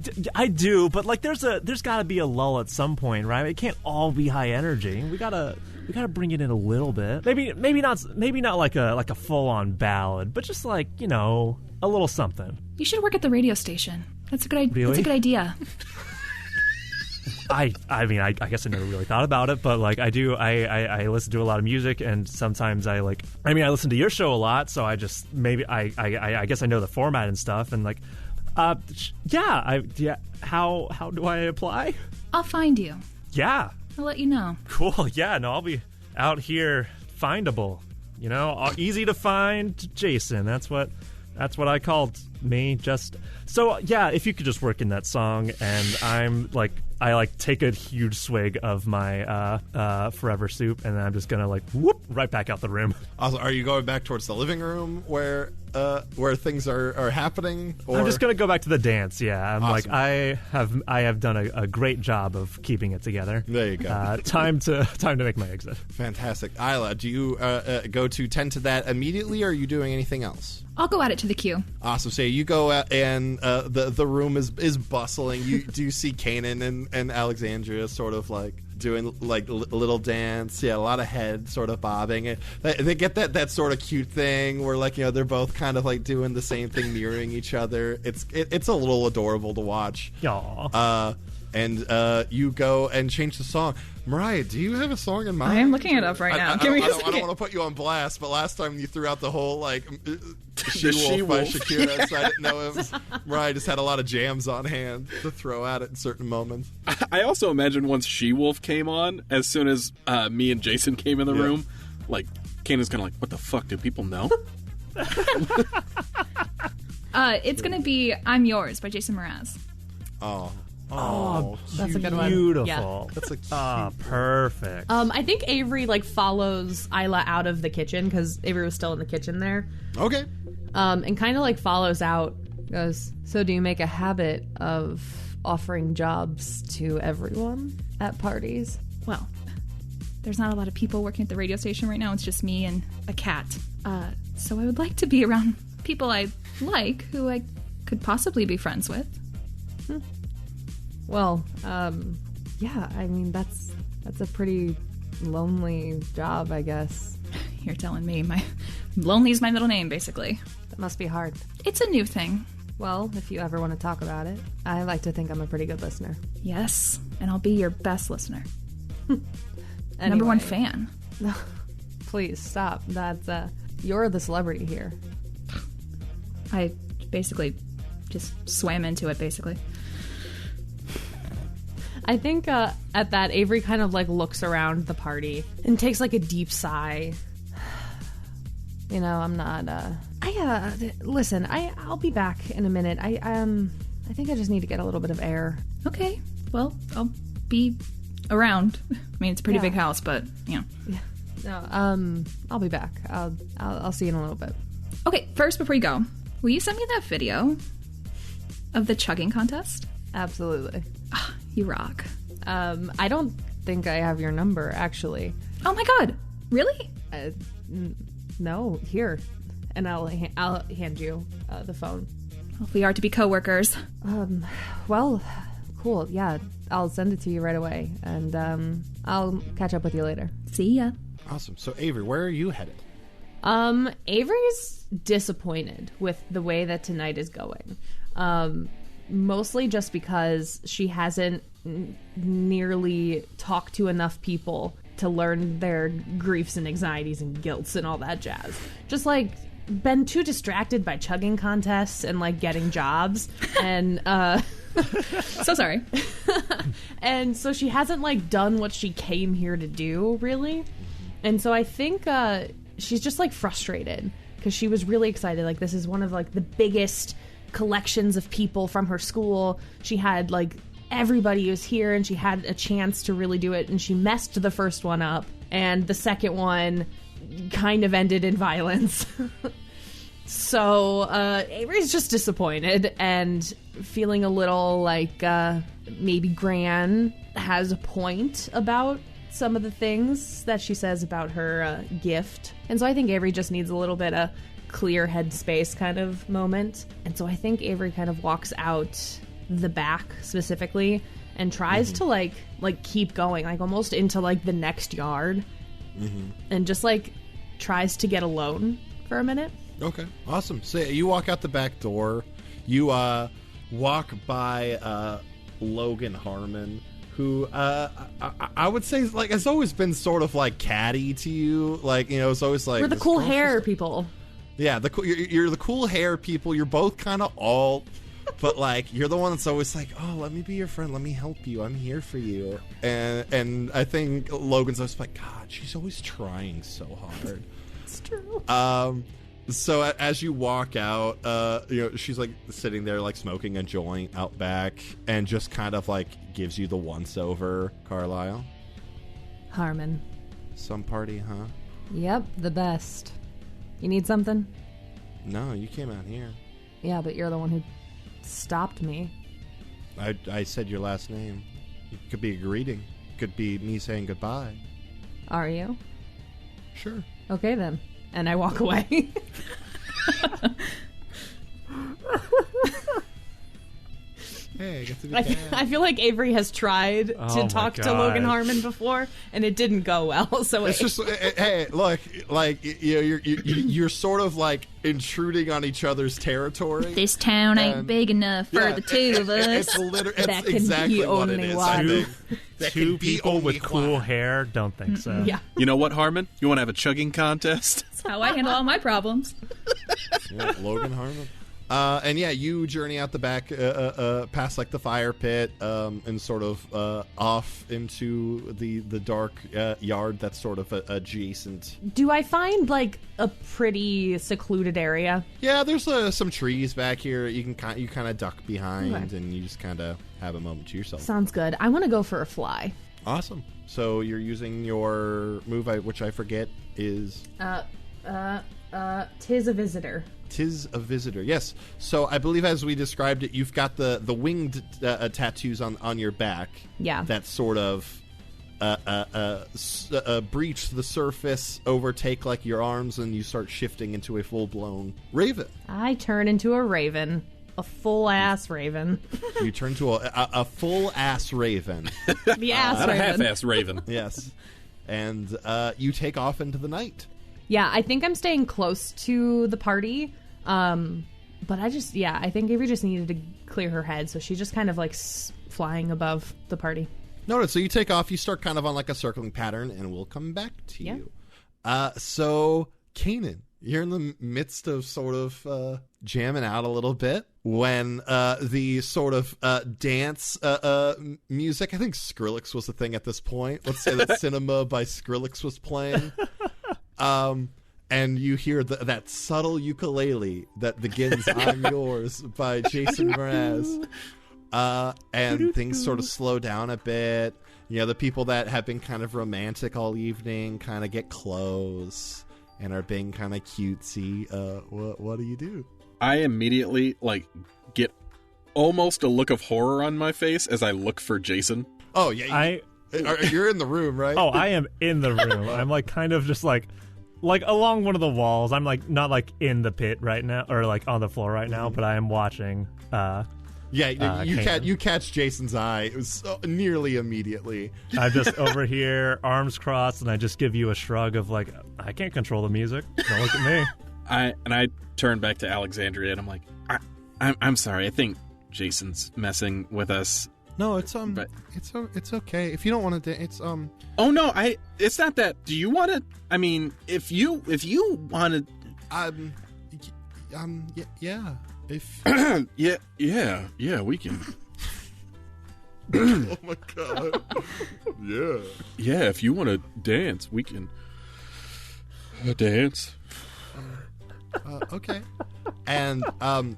Speaker 3: do, but there's got to be a lull at some point, right? It can't all be high energy. We gotta bring it in a little bit. Maybe not like a full on ballad, but just a little something.
Speaker 7: You should work at the radio station. That's a good idea.
Speaker 3: Really?
Speaker 7: That's a good idea.
Speaker 3: I mean, I guess I never really thought about it, but I do. I listen to a lot of music, and sometimes I listen to your show a lot, so I guess I know the format and stuff, and how do I apply?
Speaker 7: I'll find you.
Speaker 3: Yeah.
Speaker 7: I'll let you know.
Speaker 3: Cool. Yeah. No, I'll be out here findable. Easy to find, Jason. That's what I called me. Just so if you could just work in that song, and I take a huge swig of my Forever soup, and then I'm just gonna whoop right back out the room.
Speaker 1: Also, are you going back towards the living room where things are happening? Or?
Speaker 3: I'm just gonna go back to the dance. Yeah, I'm
Speaker 1: awesome.
Speaker 3: I have done a great job of keeping it together.
Speaker 1: There you go.
Speaker 3: Time to make my exit.
Speaker 1: Fantastic. Isla, do you go to tend to that immediately, or are you doing anything else?
Speaker 7: I'll go at it to the queue.
Speaker 1: Awesome. So you go out, and the room is bustling. You do see Kanan and Alexandria sort of doing a little dance. Yeah, a lot of head sort of bobbing. They get that sort of cute thing where they're both kind of doing the same thing, mirroring each other. It's a little adorable to watch.
Speaker 3: Aww.
Speaker 1: And you go and change the song. Mariah, do you have a song in mind?
Speaker 7: I am looking it up right now.
Speaker 1: I don't want to put you on blast, but last time you threw out the whole She-Wolf by Shakira, so I didn't know if Mariah just had a lot of jams on hand to throw out at certain moments.
Speaker 8: I also imagine once She-Wolf came on, as soon as me and Jason came in the room, Kanan's kind of what the fuck, do people know?
Speaker 7: It's going to be I'm Yours by Jason Mraz.
Speaker 3: Oh,
Speaker 6: that's a good one.
Speaker 3: Beautiful.
Speaker 6: Yeah.
Speaker 1: That's a cute
Speaker 3: perfect.
Speaker 6: I think Avery follows Isla out of the kitchen because Avery was still in the kitchen there.
Speaker 1: Okay.
Speaker 6: And kind of follows out. Goes, so do you make a habit of offering jobs to everyone at parties?
Speaker 7: Well, there's not a lot of people working at the radio station right now. It's just me and a cat. So I would like to be around people I like, who I could possibly be friends with.
Speaker 6: Well, yeah, I mean, that's a pretty lonely job, I guess.
Speaker 7: You're telling me. Lonely is my middle name, basically.
Speaker 6: That must be hard.
Speaker 7: It's a new thing.
Speaker 6: Well, if you ever want to talk about it, I like to think I'm a pretty good listener.
Speaker 7: Yes, and I'll be your best listener.
Speaker 6: Anyway.
Speaker 7: Number one fan.
Speaker 6: Please, stop. That's, you're the celebrity here.
Speaker 7: I basically just swam into it, basically.
Speaker 6: I think at that, Avery kind of looks around the party and takes a deep sigh. I'm not. Listen. I'll be back in a minute. I think I just need to get a little bit of air.
Speaker 7: Okay. Well, I'll be around. I mean, it's a pretty big house, but
Speaker 6: Yeah. No. I'll be back. I'll see you in a little bit.
Speaker 7: Okay. First, before you go, will you send me that video of the chugging contest?
Speaker 6: Absolutely.
Speaker 7: You rock.
Speaker 6: I don't think I have your number, actually.
Speaker 7: Oh my god, really?
Speaker 6: No, here. And I'll hand you the phone.
Speaker 7: Well, if we are to be coworkers.
Speaker 6: Well, cool. Yeah, I'll send it to you right away. And I'll catch up with you later.
Speaker 7: See ya.
Speaker 1: Awesome. So, Avery, where are you headed?
Speaker 6: Avery's disappointed with the way that tonight is going. Mostly just because she hasn't nearly talked to enough people to learn their griefs and anxieties and guilts and all that jazz. Just, like, been too distracted by chugging contests and, like, getting jobs. And,
Speaker 7: So sorry.
Speaker 6: and so she hasn't, like, done what she came here to do, really. And so I think, she's just, like, frustrated because she was really excited. Like, this is one of, like, the biggest collections of people from her school. She had, like, everybody was here and she had a chance to really do it, and she messed the first one up, and the second one kind of ended in violence. So Avery's just disappointed and feeling a little like maybe Gran has a point about some of the things that she says about her gift. And so I think Avery just needs a little bit of clear headspace kind of moment. And so I think Avery kind of walks out the back specifically and tries to like keep going, like almost into like the next yard, and just like tries to get alone for a minute.
Speaker 1: Okay, awesome. So you walk out the back door. You walk by Logan Harmon, who I would say like has always been sort of like catty to you. Like, you know, it's always like
Speaker 6: we're the cool hair people.
Speaker 1: Yeah, you're the cool hair people. You're both kind of alt, but like you're the one that's always like, oh, let me be your friend. Let me help you. I'm here for you. And I think Logan's always like, God, she's always trying so hard.
Speaker 6: It's true.
Speaker 1: So as you walk out, you know, she's like sitting there like smoking a joint out back and just kind of like gives you the once over, Carlisle.
Speaker 6: Harmon.
Speaker 1: Some party, huh?
Speaker 6: Yep, the best. You need something?
Speaker 1: No, you came out here.
Speaker 6: Yeah, but you're the one who stopped me.
Speaker 1: I said your last name. It could be a greeting. It could be me saying goodbye.
Speaker 6: Are you?
Speaker 1: Sure.
Speaker 6: Okay then. And I walk away.
Speaker 1: Hey, I get to be
Speaker 6: I feel like Avery has tried to talk to Logan Harmon before, and it didn't go well. So
Speaker 1: it's just, hey, look, like you know, you're sort of like intruding on each other's territory.
Speaker 7: This town ain't big enough for the two of us.
Speaker 1: It's exactly what it is.
Speaker 3: Two people with cool hair? Don't think so.
Speaker 6: Yeah.
Speaker 8: You know what, Harmon? You want to have a chugging contest?
Speaker 7: That's how I handle all my problems.
Speaker 1: Yeah, Logan Harmon. And yeah, you journey out the back, past like the fire pit, and sort of off into the dark yard that's sort of adjacent.
Speaker 6: Do I find like a pretty secluded area?
Speaker 1: Yeah, there's some trees back here. You kind of duck behind, and you just kind of have a moment to yourself.
Speaker 6: Sounds good. I want to go for a fly.
Speaker 1: Awesome. So you're using your move, which I forget is
Speaker 6: Tis a visitor.
Speaker 1: Tis a visitor, yes. So I believe as we described it, you've got the winged tattoos on your back.
Speaker 6: Yeah.
Speaker 1: That sort of breach the surface, overtake like your arms, and you start shifting into a full-blown raven.
Speaker 6: I turn into a raven. A full-ass raven.
Speaker 1: You turn to a full-ass raven.
Speaker 6: The ass
Speaker 8: Not
Speaker 6: raven.
Speaker 8: a half-ass raven.
Speaker 1: Yes. And you take off into the night.
Speaker 6: Yeah, I think I'm staying close to the party. But I think Avery just needed to clear her head, so she's just kind of like flying above the party.
Speaker 1: No, so you take off, you start kind of on like a circling pattern, and we'll come back to you. So, Kanan, you're in the midst of sort of jamming out a little bit when the sort of dance music, I think Skrillex was the thing at this point. Let's say that Cinema by Skrillex was playing. And you hear that subtle ukulele that begins I'm Yours by Jason Mraz. And things sort of slow down a bit. You know, the people that have been kind of romantic all evening kind of get close and are being kind of cutesy. What do you do?
Speaker 8: I immediately, like, get almost a look of horror on my face as I look for Jason.
Speaker 1: Oh, yeah. You're in the room, right?
Speaker 3: Oh, I am in the room. I'm like kind of just like along one of the walls. I'm like not like in the pit right now or like on the floor right now, but I am watching.
Speaker 1: You catch Jason's eye. It was nearly immediately.
Speaker 3: I'm just over here, arms crossed, and I just give you a shrug of like, I can't control the music. Don't look at me.
Speaker 8: I turn back to Alexandria and I'm like, I'm sorry. I think Jason's messing with us.
Speaker 1: No, it's okay. If you don't want to, it's
Speaker 8: Oh no, it's not that. Do you want to? I mean, if you want to,
Speaker 1: yeah. If
Speaker 8: yeah, we can.
Speaker 1: Oh my god.
Speaker 8: Yeah, if you want to dance, we can dance.
Speaker 1: Okay. And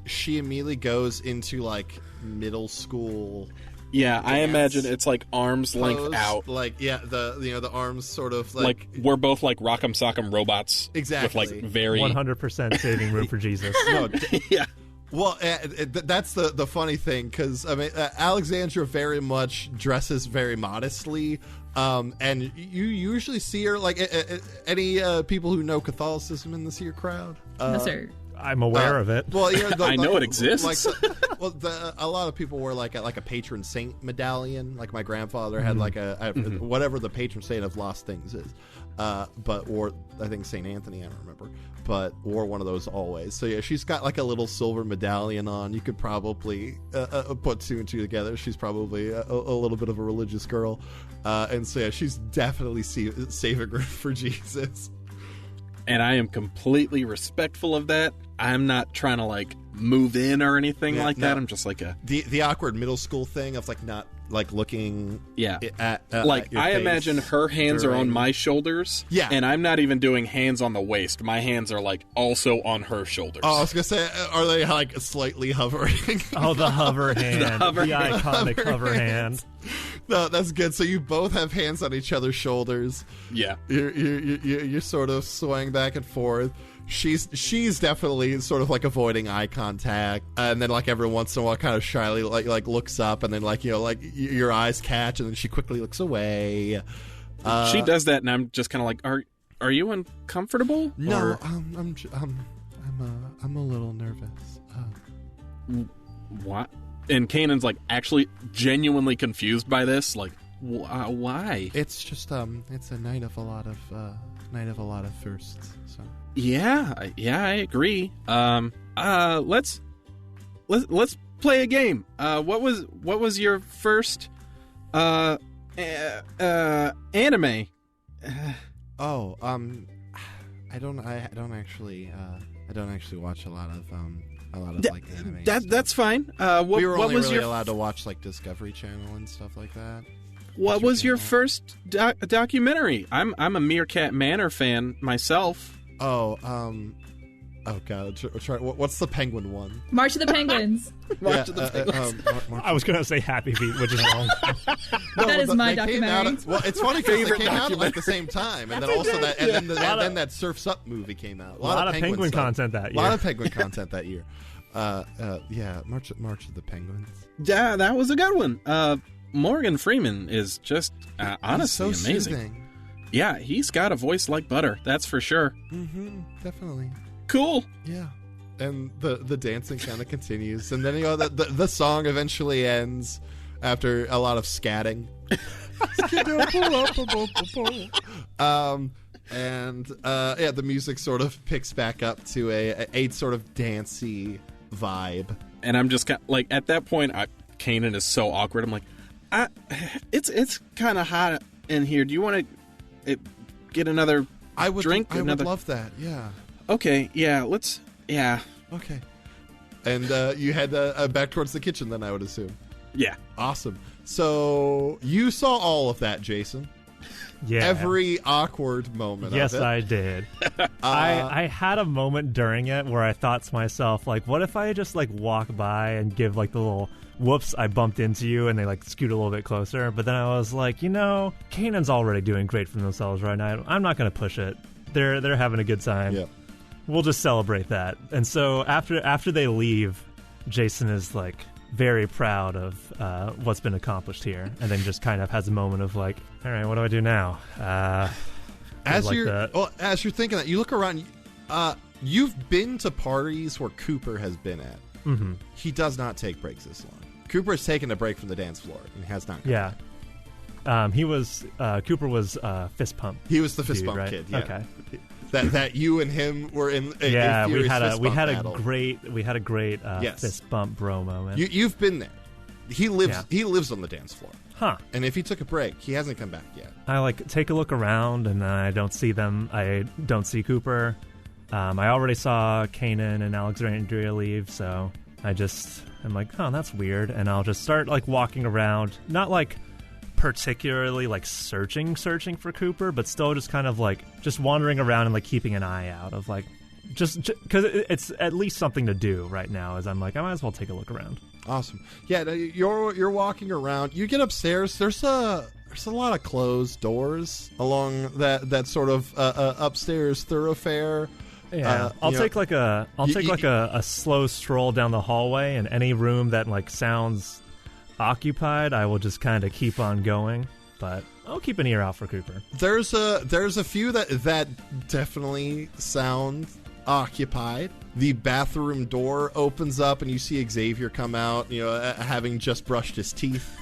Speaker 1: she immediately goes into like middle school.
Speaker 8: Yeah, I imagine it's like arms
Speaker 1: pose,
Speaker 8: length out.
Speaker 1: Like the arms sort of like
Speaker 8: we're both like rock'em sock'em robots.
Speaker 1: Exactly.
Speaker 8: With like very
Speaker 3: 100% saving room for Jesus.
Speaker 1: No,
Speaker 8: yeah.
Speaker 1: Well, that's the funny thing, because I mean, Alexandra very much dresses very modestly, and you usually see her like any people who know Catholicism in this here crowd.
Speaker 7: No, sir.
Speaker 3: I'm aware of it.
Speaker 1: Well,
Speaker 8: I know it exists.
Speaker 1: A lot of people wear like a patron saint medallion. Like my grandfather had like whatever the patron saint of lost things is, but wore, I think, Saint Anthony. I don't remember, but wore one of those always. So yeah, she's got like a little silver medallion on. You could probably put two and two together. She's probably a little bit of a religious girl, and so yeah, she's definitely saving room for Jesus.
Speaker 8: And I am completely respectful of that. I'm not trying to like move in or anything that. I'm just like
Speaker 1: the awkward middle school thing of like not like looking at
Speaker 8: like
Speaker 1: your
Speaker 8: I
Speaker 1: face
Speaker 8: imagine her hands are on my shoulders, and I'm not even doing hands on the waist. My hands are like also on her shoulders.
Speaker 1: Oh, I was gonna say, are they like slightly hovering?
Speaker 3: Oh, the hover hand, the iconic hover hand.
Speaker 1: No, that's good. So you both have hands on each other's shoulders.
Speaker 8: Yeah,
Speaker 1: you're sort of swaying back and forth. She's definitely sort of like avoiding eye contact, and then like every once in a while, kind of shyly like looks up, and then like like your eyes catch, and then she quickly looks away.
Speaker 8: She does that, and I'm just kind of like, are you uncomfortable?
Speaker 1: No,
Speaker 8: or...
Speaker 1: I'm a little nervous.
Speaker 8: What? And Kanan's like actually genuinely confused by this, like why?
Speaker 1: It's just it's a night of a lot of firsts. So
Speaker 8: yeah, I agree. Let's play a game. What was your first anime?
Speaker 1: I don't actually watch a lot of like anime.
Speaker 8: That's fine.
Speaker 1: We were only really allowed to watch like Discovery Channel and stuff like that.
Speaker 8: What was your first documentary? I'm a Meerkat Manor fan myself.
Speaker 1: Oh god, what's the penguin one?
Speaker 7: March of the Penguins.
Speaker 8: March of the Penguins.
Speaker 3: I was gonna say Happy Feet, which is wrong.
Speaker 7: That is my documentary.
Speaker 1: Well, it's funny because they came out at like the same time, and then also that, and then that Surf's Up movie came out.
Speaker 3: A lot of penguin content that year.
Speaker 1: A lot of penguin content that year. Yeah, March of the Penguins.
Speaker 8: Yeah, that was a good one. Morgan Freeman is just honestly
Speaker 1: so
Speaker 8: amazing.
Speaker 1: Soothing.
Speaker 8: Yeah, he's got a voice like butter. That's for sure.
Speaker 1: Mm-hmm. Definitely.
Speaker 8: Cool.
Speaker 1: Yeah. And the dancing kind of continues, and then the song eventually ends after a lot of scatting. The music sort of picks back up to a sort of dancey vibe.
Speaker 8: And I'm just like, at that point, Kanan is so awkward. I'm like, it's kind of hot in here. Do you want to get another drink?
Speaker 1: I would love that. Yeah.
Speaker 8: Okay. Yeah. Let's. Yeah.
Speaker 1: Okay. And you head back towards the kitchen, then, I would assume.
Speaker 8: Yeah.
Speaker 1: Awesome. So you saw all of that, Jason.
Speaker 3: Yeah.
Speaker 1: Every awkward moment.
Speaker 3: Yes,
Speaker 1: of it.
Speaker 3: I did. I had a moment during it where I thought to myself, like, what if I just like walk by and give like the little whoops, I bumped into you, and they like scoot a little bit closer. But then I was like, Kanan's already doing great for themselves right now. I'm not going to push it. They're having a good time.
Speaker 1: Yeah.
Speaker 3: We'll just celebrate that. And so after they leave, Jason is like very proud of what's been accomplished here, and then just kind of has a moment of like, all right, what do I do now?
Speaker 1: As you're thinking that, you look around. You've been to parties where Cooper has been at.
Speaker 3: Mm-hmm.
Speaker 1: He does not take breaks this long. Cooper has taken a break from the dance floor and has not.
Speaker 3: Yeah. Cooper was fist pump.
Speaker 1: He was the fist
Speaker 3: dude,
Speaker 1: bump
Speaker 3: right?
Speaker 1: kid. Yeah.
Speaker 3: Okay.
Speaker 1: That you and him were in.
Speaker 3: We had
Speaker 1: battle.
Speaker 3: a great
Speaker 1: yes.
Speaker 3: fist bump bro moment.
Speaker 1: You've been there. He lives on the dance floor.
Speaker 3: Huh.
Speaker 1: And if he took a break, he hasn't come back yet.
Speaker 3: I take a look around and I don't see them. I don't see Cooper. I already saw Kanan and Alexandria leave, so I'm like, oh, that's weird, and I'll just start walking around, not particularly searching for Cooper, but still just kind of just wandering around and keeping an eye out of just because it's at least something to do right now. As I'm I might as well take a look around.
Speaker 1: Awesome. Yeah, you're walking around. You get upstairs. There's a lot of closed doors along that sort of upstairs thoroughfare.
Speaker 3: Yeah, I'll take a slow stroll down the hallway, and any room that sounds occupied, I will just kind of keep on going. But I'll keep an ear out for Cooper.
Speaker 1: There's a few that definitely sound occupied. The bathroom door opens up, and you see Xavier come out. Having just brushed his teeth.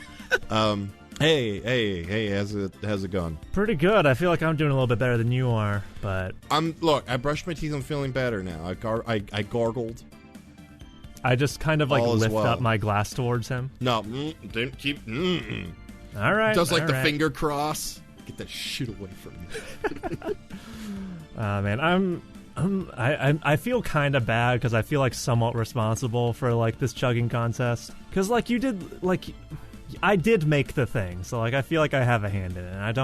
Speaker 1: Hey, how's it going?
Speaker 3: Pretty good. I feel like I'm doing a little bit better than you are, but
Speaker 1: I brushed my teeth. I'm feeling better now. I gargled.
Speaker 3: I just kind of lift up my glass towards him.
Speaker 1: No, don't keep.
Speaker 3: All right.
Speaker 1: Does the finger cross? Get that shit away from me.
Speaker 3: Man, I feel kind of bad because I feel somewhat responsible for this chugging contest because you did I did make the thing, so I feel like I have a hand in it.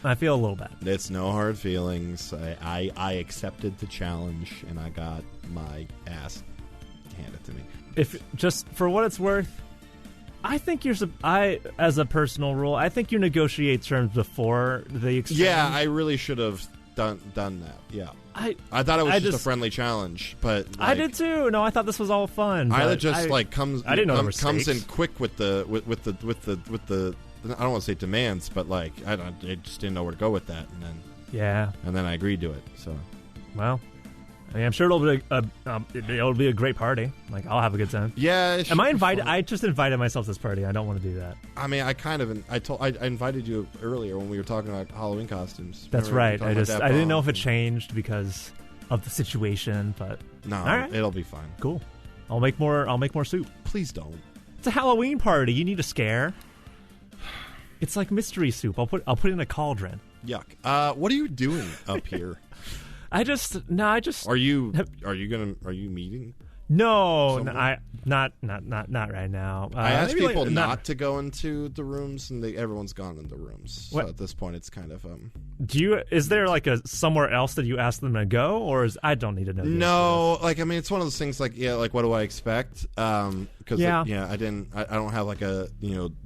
Speaker 3: I feel a little bad.
Speaker 1: It's no hard feelings. I accepted the challenge, and I got my ass handed to me.
Speaker 3: If just for what it's worth, I think as a personal rule, I think you negotiate terms before the exchange.
Speaker 1: Yeah, I really should have done that. Yeah. I thought it was just a friendly challenge, but
Speaker 3: I did too. No, I thought this was all fun.
Speaker 1: Isla just comes.
Speaker 3: I didn't know there were
Speaker 1: comes
Speaker 3: stakes.
Speaker 1: in quick with the. I don't want to say demands, but I just didn't know where to go with that, and then I agreed to it. So,
Speaker 3: well, I'm sure it'll be a great party. I'll have a good time.
Speaker 1: Yeah.
Speaker 3: Am I invited? I just invited myself to this party. I don't want to do that.
Speaker 1: I mean, I invited you earlier when we were talking about Halloween costumes.
Speaker 3: That's right. I didn't know if it changed because of the situation, but
Speaker 1: no,
Speaker 3: all right.
Speaker 1: It'll be fine.
Speaker 3: Cool. I'll make more soup.
Speaker 1: Please don't.
Speaker 3: It's a Halloween party. You need a scare. It's like mystery soup. I'll put it in a cauldron.
Speaker 1: Yuck. What are you doing up here?
Speaker 3: I just.
Speaker 1: Are you meeting?
Speaker 3: No,
Speaker 1: someone?
Speaker 3: not right now.
Speaker 1: I asked people not to go into the rooms, and everyone's gone in the rooms. So at this point, it's kind of
Speaker 3: Is there a somewhere else that you ask them to go, or I don't need to know?
Speaker 1: No, it's one of those things. What do I expect? Because I don't have a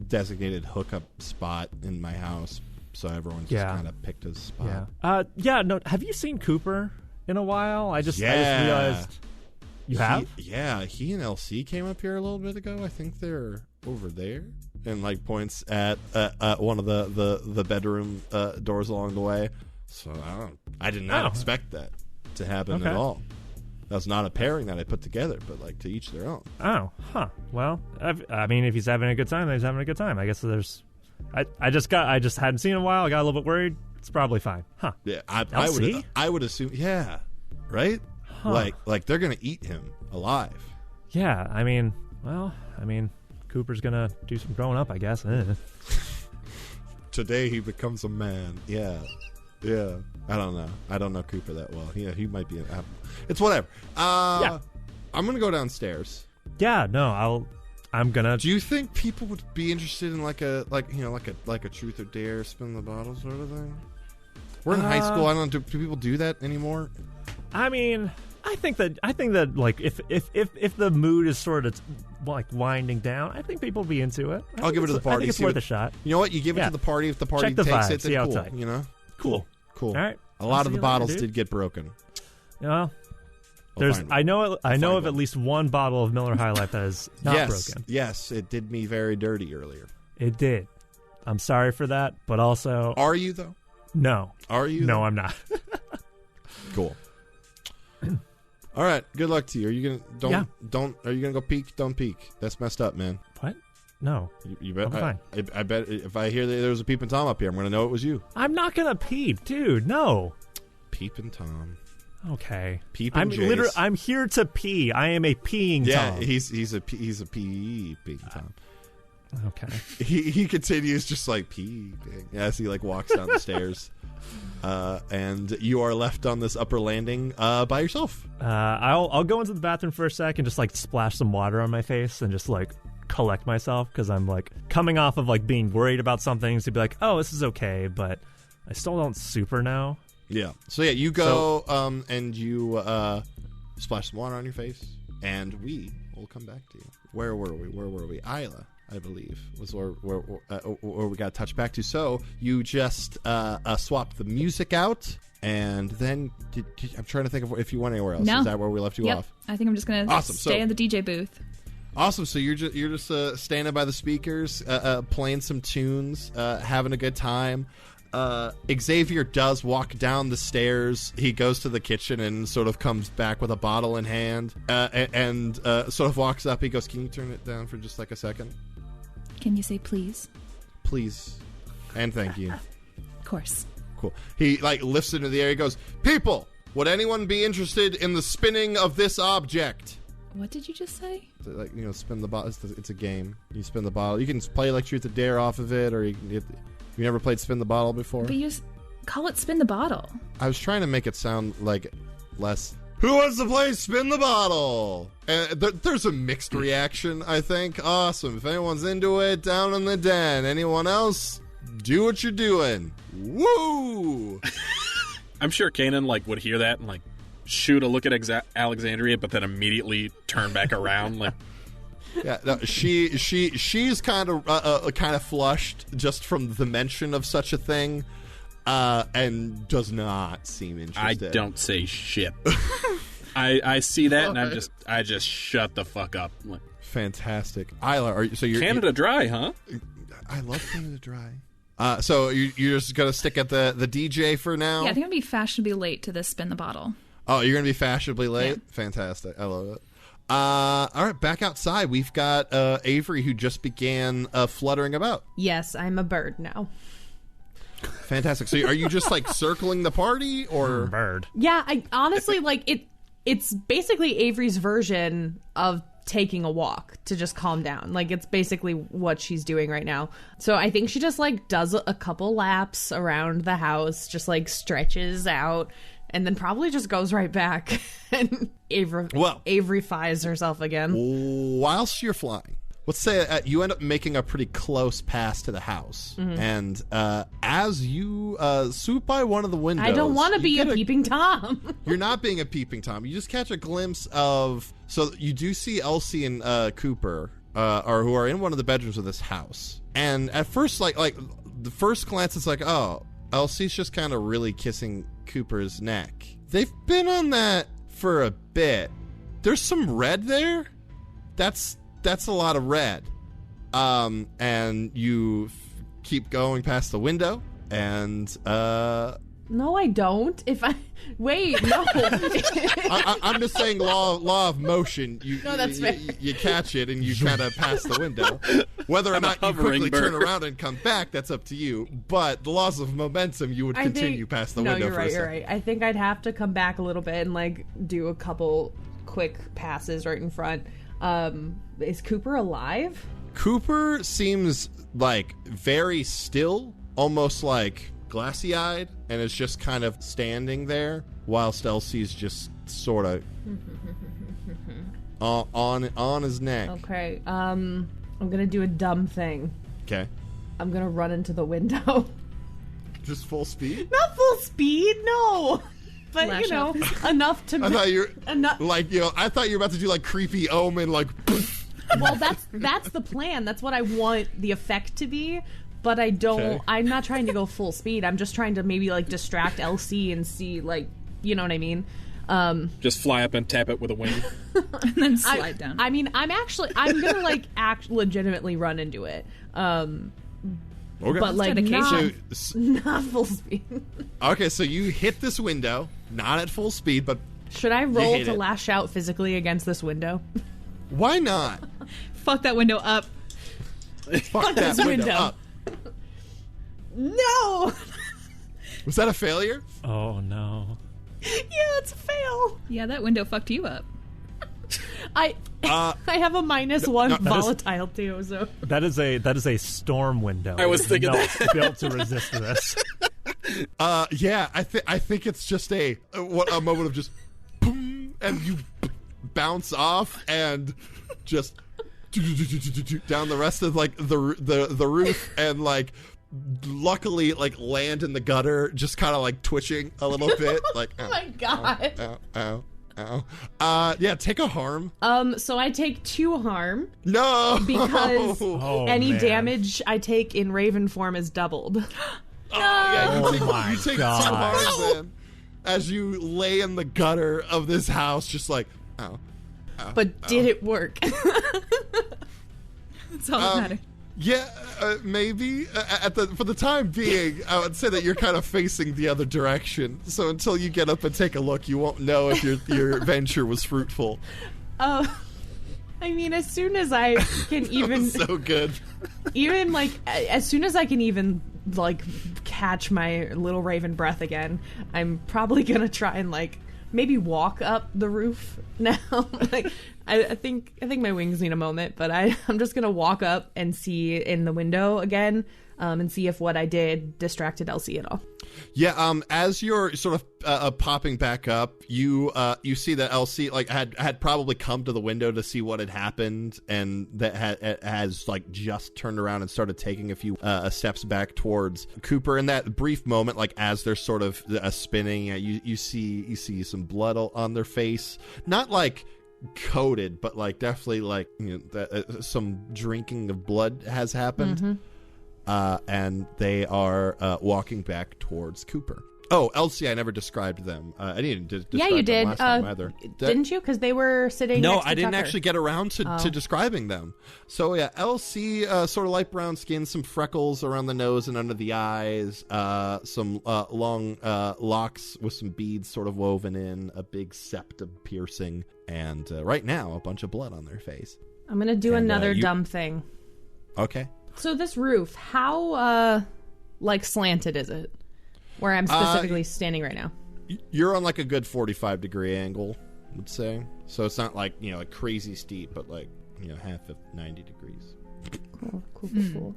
Speaker 1: designated hookup spot in my house. So everyone's just kind of picked his spot.
Speaker 3: No. Have you seen Cooper in a while? I just realized. You have?
Speaker 1: He and LC came up here a little bit ago. I think they're over there. And points at one of the bedroom doors along the way. So I did not expect that to happen at all. That's not a pairing that I put together, but to each their own.
Speaker 3: Oh, huh. Well, if he's having a good time, then he's having a good time. I guess there's. I just hadn't seen him in a while. I got a little bit worried. It's probably fine. Huh.
Speaker 1: Yeah, I would assume. Yeah, right. Huh. They're gonna eat him alive.
Speaker 3: Yeah, Cooper's gonna do some growing up, I guess.
Speaker 1: Today he becomes a man. Yeah. I don't know Cooper that well. Yeah, he might be. It's whatever. I'm gonna go downstairs.
Speaker 3: Yeah. No, I'm gonna.
Speaker 1: Do you think people would be interested in a truth or dare, spin the bottle sort of thing? We're in high school. I don't know. Do people do that anymore?
Speaker 3: I think that if the mood is sort of winding down, I think people will be into it.
Speaker 1: I'll give it to the party.
Speaker 3: I think it's worth a shot.
Speaker 1: You know what? You give it to the party. If the party
Speaker 3: takes
Speaker 1: vibes,
Speaker 3: it, then cool.
Speaker 1: Tight.
Speaker 3: Cool.
Speaker 1: All
Speaker 3: right.
Speaker 1: A lot of the bottles did get broken.
Speaker 3: Yeah. I know of at least one bottle of Miller High Life that is not broken.
Speaker 1: Yes, it did me very dirty earlier.
Speaker 3: It did. I'm sorry for that, but also...
Speaker 1: Are you, though?
Speaker 3: No.
Speaker 1: Are you?
Speaker 3: No, I'm not.
Speaker 1: Cool. All right, good luck to you. Are you gonna are you gonna go peek? Don't peek. That's messed up, man.
Speaker 3: What? No.
Speaker 1: You bet.
Speaker 3: I'm fine.
Speaker 1: I bet if I hear that there was a peeping Tom up here, I'm gonna know it was you.
Speaker 3: I'm not gonna peep, dude. No.
Speaker 1: Peeping Tom.
Speaker 3: Okay.
Speaker 1: Peeping Jace.
Speaker 3: I'm here to pee. I am a peeing Tom.
Speaker 1: Yeah, he's a peeping Tom.
Speaker 3: Okay.
Speaker 1: He continues just like peeping as he like walks down the stairs. And you are left on this upper landing by yourself.
Speaker 3: I'll go into the bathroom for a sec and just like splash some water on my face and just like collect myself, because I'm like coming off of like being worried about something to be like, oh, this is okay, but I still don't super know.
Speaker 1: Yeah. So yeah, you go and you splash some water on your face, and we will come back to you. Where were we? Isla, I believe, was where we got touched back to. So you just swapped the music out, and then I'm trying to think of if you went anywhere else.
Speaker 7: No.
Speaker 1: Is that where we left you off?
Speaker 7: I think I'm just gonna stay in the DJ booth.
Speaker 1: Awesome. So you're just standing by the speakers, playing some tunes, having a good time. Xavier does walk down the stairs. He goes to the kitchen and sort of comes back with a bottle in hand, and sort of walks up. He goes, "Can you turn it down for just like a second?
Speaker 7: Can you say please?
Speaker 1: Please, and thank you."
Speaker 7: Of course.
Speaker 1: Cool. He like lifts it into the air. He goes, "People, would anyone be interested in the spinning of this object?"
Speaker 7: What did you just say?
Speaker 1: Like, spin the bottle. It's a game. You spin the bottle. You can play like Truth or Dare off of it, or you never played Spin the Bottle before?
Speaker 7: But you just call it Spin the Bottle.
Speaker 1: I was trying to make it sound like less. Who wants to play Spin the Bottle? There's a mixed reaction, I think. Awesome. If anyone's into it, down in the den. Anyone else? Do what you're doing. Woo!
Speaker 8: I'm sure Kanan would hear that and shoot a look at Alexandria, but then immediately turn back around.
Speaker 1: Yeah, no, she's kind of flushed just from the mention of such a thing, and does not seem interested.
Speaker 8: I don't say shit. I see that and I just shut the fuck up.
Speaker 1: Fantastic, Isla. You're
Speaker 8: Canada Dry, huh?
Speaker 1: I love Canada Dry. So you're just gonna stick at the DJ for now?
Speaker 7: Yeah, I think I'm gonna be fashionably late to this Spin the Bottle.
Speaker 1: Oh, you're gonna be fashionably late? Yeah. Fantastic. I love it. All right, back outside. We've got Avery, who just began fluttering about.
Speaker 6: Yes, I'm a bird now.
Speaker 1: Fantastic. So are you just circling the party, or
Speaker 3: bird?
Speaker 6: Yeah, I honestly it's basically Avery's version of taking a walk to just calm down. It's basically what she's doing right now. So I think she just does a couple laps around the house, just stretches out, and then probably just goes right back and Avery-fies herself again.
Speaker 1: Whilst you're flying, let's say you end up making a pretty close pass to the house. Mm-hmm. And as you swoop by one of the windows...
Speaker 6: I don't want to be a peeping Tom.
Speaker 1: You're not being a peeping Tom. You just catch a glimpse of... So you do see Elsie and Cooper, or who are in one of the bedrooms of this house. And at first, the first glance, it's oh, Elsie's just kind of really kissing Cooper's neck. They've been on that for a bit. There's some red there. That's a lot of red. And you keep going past the window, and
Speaker 6: no, I don't. Wait, no.
Speaker 1: I'm just saying law of motion.
Speaker 6: No, that's fair.
Speaker 1: You catch it and you kind of pass the window. Whether or not you quickly turn around and come back, that's up to you. But the laws of momentum, you would continue past the window.
Speaker 6: No, you're right. I think I'd have to come back a little bit and do a couple quick passes right in front. Is Cooper alive?
Speaker 1: Cooper seems very still, almost glassy-eyed, and is just kind of standing there whilst Elsie's just sort of on his neck.
Speaker 6: Okay, I'm gonna do a dumb thing.
Speaker 1: Okay.
Speaker 6: I'm gonna run into the window.
Speaker 1: Just full speed?
Speaker 6: Not full speed, no. But
Speaker 7: Lash up.
Speaker 6: enough to.
Speaker 1: I thought you were I thought you were about to do Creepy Omen,
Speaker 6: Well, that's the plan. That's what I want the effect to be. But I don't. Okay. I'm not trying to go full speed. I'm just trying to maybe distract Elsie and see you know what I mean.
Speaker 8: Just fly up and tap it with a wing.
Speaker 7: And then slide down.
Speaker 6: I mean, I'm gonna like legitimately run into it.
Speaker 1: Okay.
Speaker 6: But like
Speaker 7: dedication.
Speaker 6: not full speed.
Speaker 1: Okay, so you hit this window, not at full speed, but
Speaker 6: Should I roll
Speaker 1: hit
Speaker 6: to
Speaker 1: it.
Speaker 6: lash out physically against this window?
Speaker 1: why not?
Speaker 7: Fuck that window up.
Speaker 1: Fuck that
Speaker 6: this
Speaker 1: window
Speaker 6: window.
Speaker 1: up.
Speaker 6: No.
Speaker 1: Was that a failure?
Speaker 3: Oh no.
Speaker 6: Yeah, it's a fail.
Speaker 7: Yeah, that window fucked you up.
Speaker 6: I have a -1 volatile too, so
Speaker 3: That is a storm window.
Speaker 8: I was
Speaker 3: It's
Speaker 8: thinking
Speaker 3: not
Speaker 8: that.
Speaker 3: built to resist this.
Speaker 1: Yeah, I think it's just a moment of just boom, and you bounce off and just down the rest of like the roof, and like luckily like land in the gutter, just kind of like twitching a little bit. Like,
Speaker 6: oh my god.
Speaker 1: ow. Yeah, take a harm.
Speaker 6: So I take 2 harm
Speaker 1: No,
Speaker 6: because
Speaker 3: Oh,
Speaker 6: any
Speaker 3: man.
Speaker 6: damage I take in Raven form is doubled.
Speaker 1: Yeah,
Speaker 3: Oh my
Speaker 1: you take
Speaker 3: God.
Speaker 1: 2 harms then as you lay in the gutter of this house, just like ow.
Speaker 6: But did it work?
Speaker 7: That's all that matters.
Speaker 1: Yeah, maybe. For the time being, I would say that you're kind of facing the other direction. So until you get up and take a look, you won't know if your venture was fruitful.
Speaker 6: I mean, as soon as I can even,
Speaker 1: So good.
Speaker 6: even like, as soon as I can even like catch my little Raven breath again, I'm probably gonna try and like maybe walk up the roof now. Like, I think my wings need a moment, but I'm just gonna walk up and see in the window again, and see if what I did distracted Elsie at all.
Speaker 1: Yeah. As you're sort of popping back up, you see that Elsie like had probably come to the window to see what had happened, and that has like just turned around and started taking a few steps back towards Cooper. In that brief moment, like as they're sort of spinning, you see some blood on their face, not like coated, but like definitely like some drinking of blood has happened.
Speaker 6: Mm-hmm.
Speaker 1: And they are walking back towards Cooper. Oh, Elsie, I never described them. I didn't describe
Speaker 6: Yeah, you
Speaker 1: them
Speaker 6: did.
Speaker 1: last time either.
Speaker 6: Didn't you? Because they were sitting.
Speaker 1: No,
Speaker 6: next to
Speaker 1: I didn't
Speaker 6: Tucker.
Speaker 1: actually get around to describing them. So yeah, Elsie, sort of light brown skin, some freckles around the nose and under the eyes, some long locks with some beads sort of woven in, a big septum piercing, and right now a bunch of blood on their face.
Speaker 6: I'm gonna do
Speaker 1: And,
Speaker 6: another
Speaker 1: you-
Speaker 6: dumb thing.
Speaker 1: Okay.
Speaker 6: So this roof, how like slanted is it? Where I'm specifically standing right now.
Speaker 1: You're on like a good 45-degree angle, I would say. So it's not like, like crazy steep, but like, half of 90 degrees.
Speaker 6: Cool.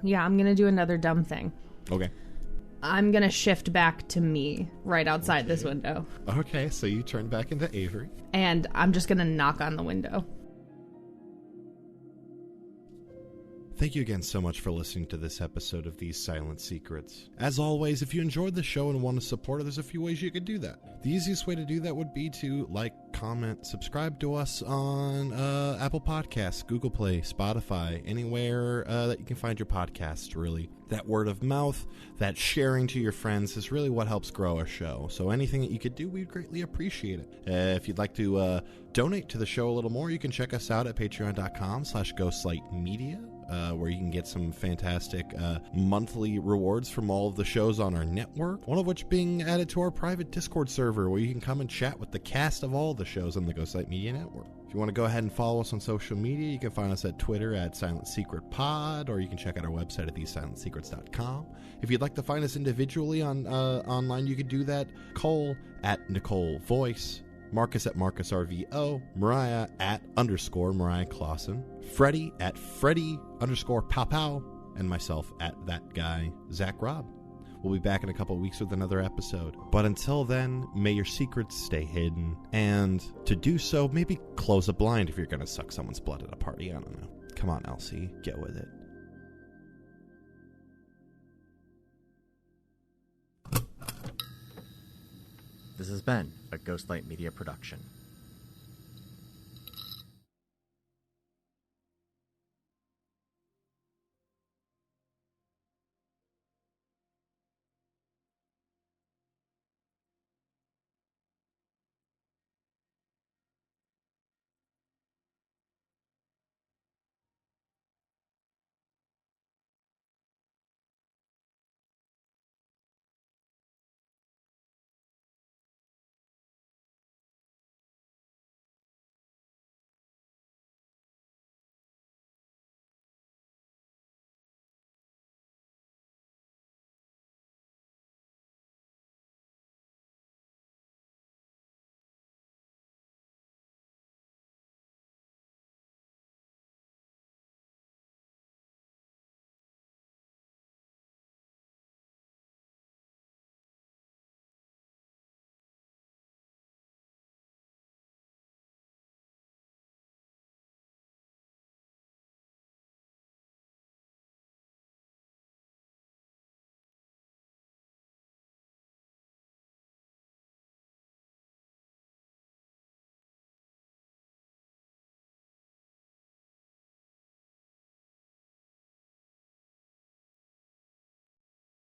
Speaker 6: Yeah, I'm gonna do another dumb thing.
Speaker 1: Okay.
Speaker 6: I'm gonna shift back to me right outside this window.
Speaker 1: Okay, so you turn back into Avery.
Speaker 6: And I'm just gonna knock on the window.
Speaker 1: Thank you again so much for listening to this episode of These Silent Secrets. As always, if you enjoyed the show and want to support it, there's a few ways you could do that. The easiest way to do that would be to like, comment, subscribe to us on Apple Podcasts, Google Play, Spotify, anywhere that you can find your podcasts, really. That word of mouth, that sharing to your friends is really what helps grow our show. So anything that you could do, we'd greatly appreciate it. If you'd like to donate to the show a little more, you can check us out at patreon.com/ghostlightmedia. Where you can get some fantastic monthly rewards from all of the shows on our network, one of which being added to our private Discord server where you can come and chat with the cast of all the shows on the Ghostlight Media Network. If you want to go ahead and follow us on social media, you can find us at Twitter at Silent Secret Pod, or you can check out our website at thesesilentsecrets.com. If you'd like to find us individually on online, you could do that. Cole at Nicole Voice, Marcus at MarcusRVO, Mariah at _Mariah Clawson, Freddie at Freddie_Pow, and myself at that guy, Zach Robb. We'll be back in a couple of weeks with another episode. But until then, may your secrets stay hidden. And to do so, maybe close a blind if you're going to suck someone's blood at a party. I don't know. Come on, Elsie. Get with it.
Speaker 9: This has been a Ghostlight Media production.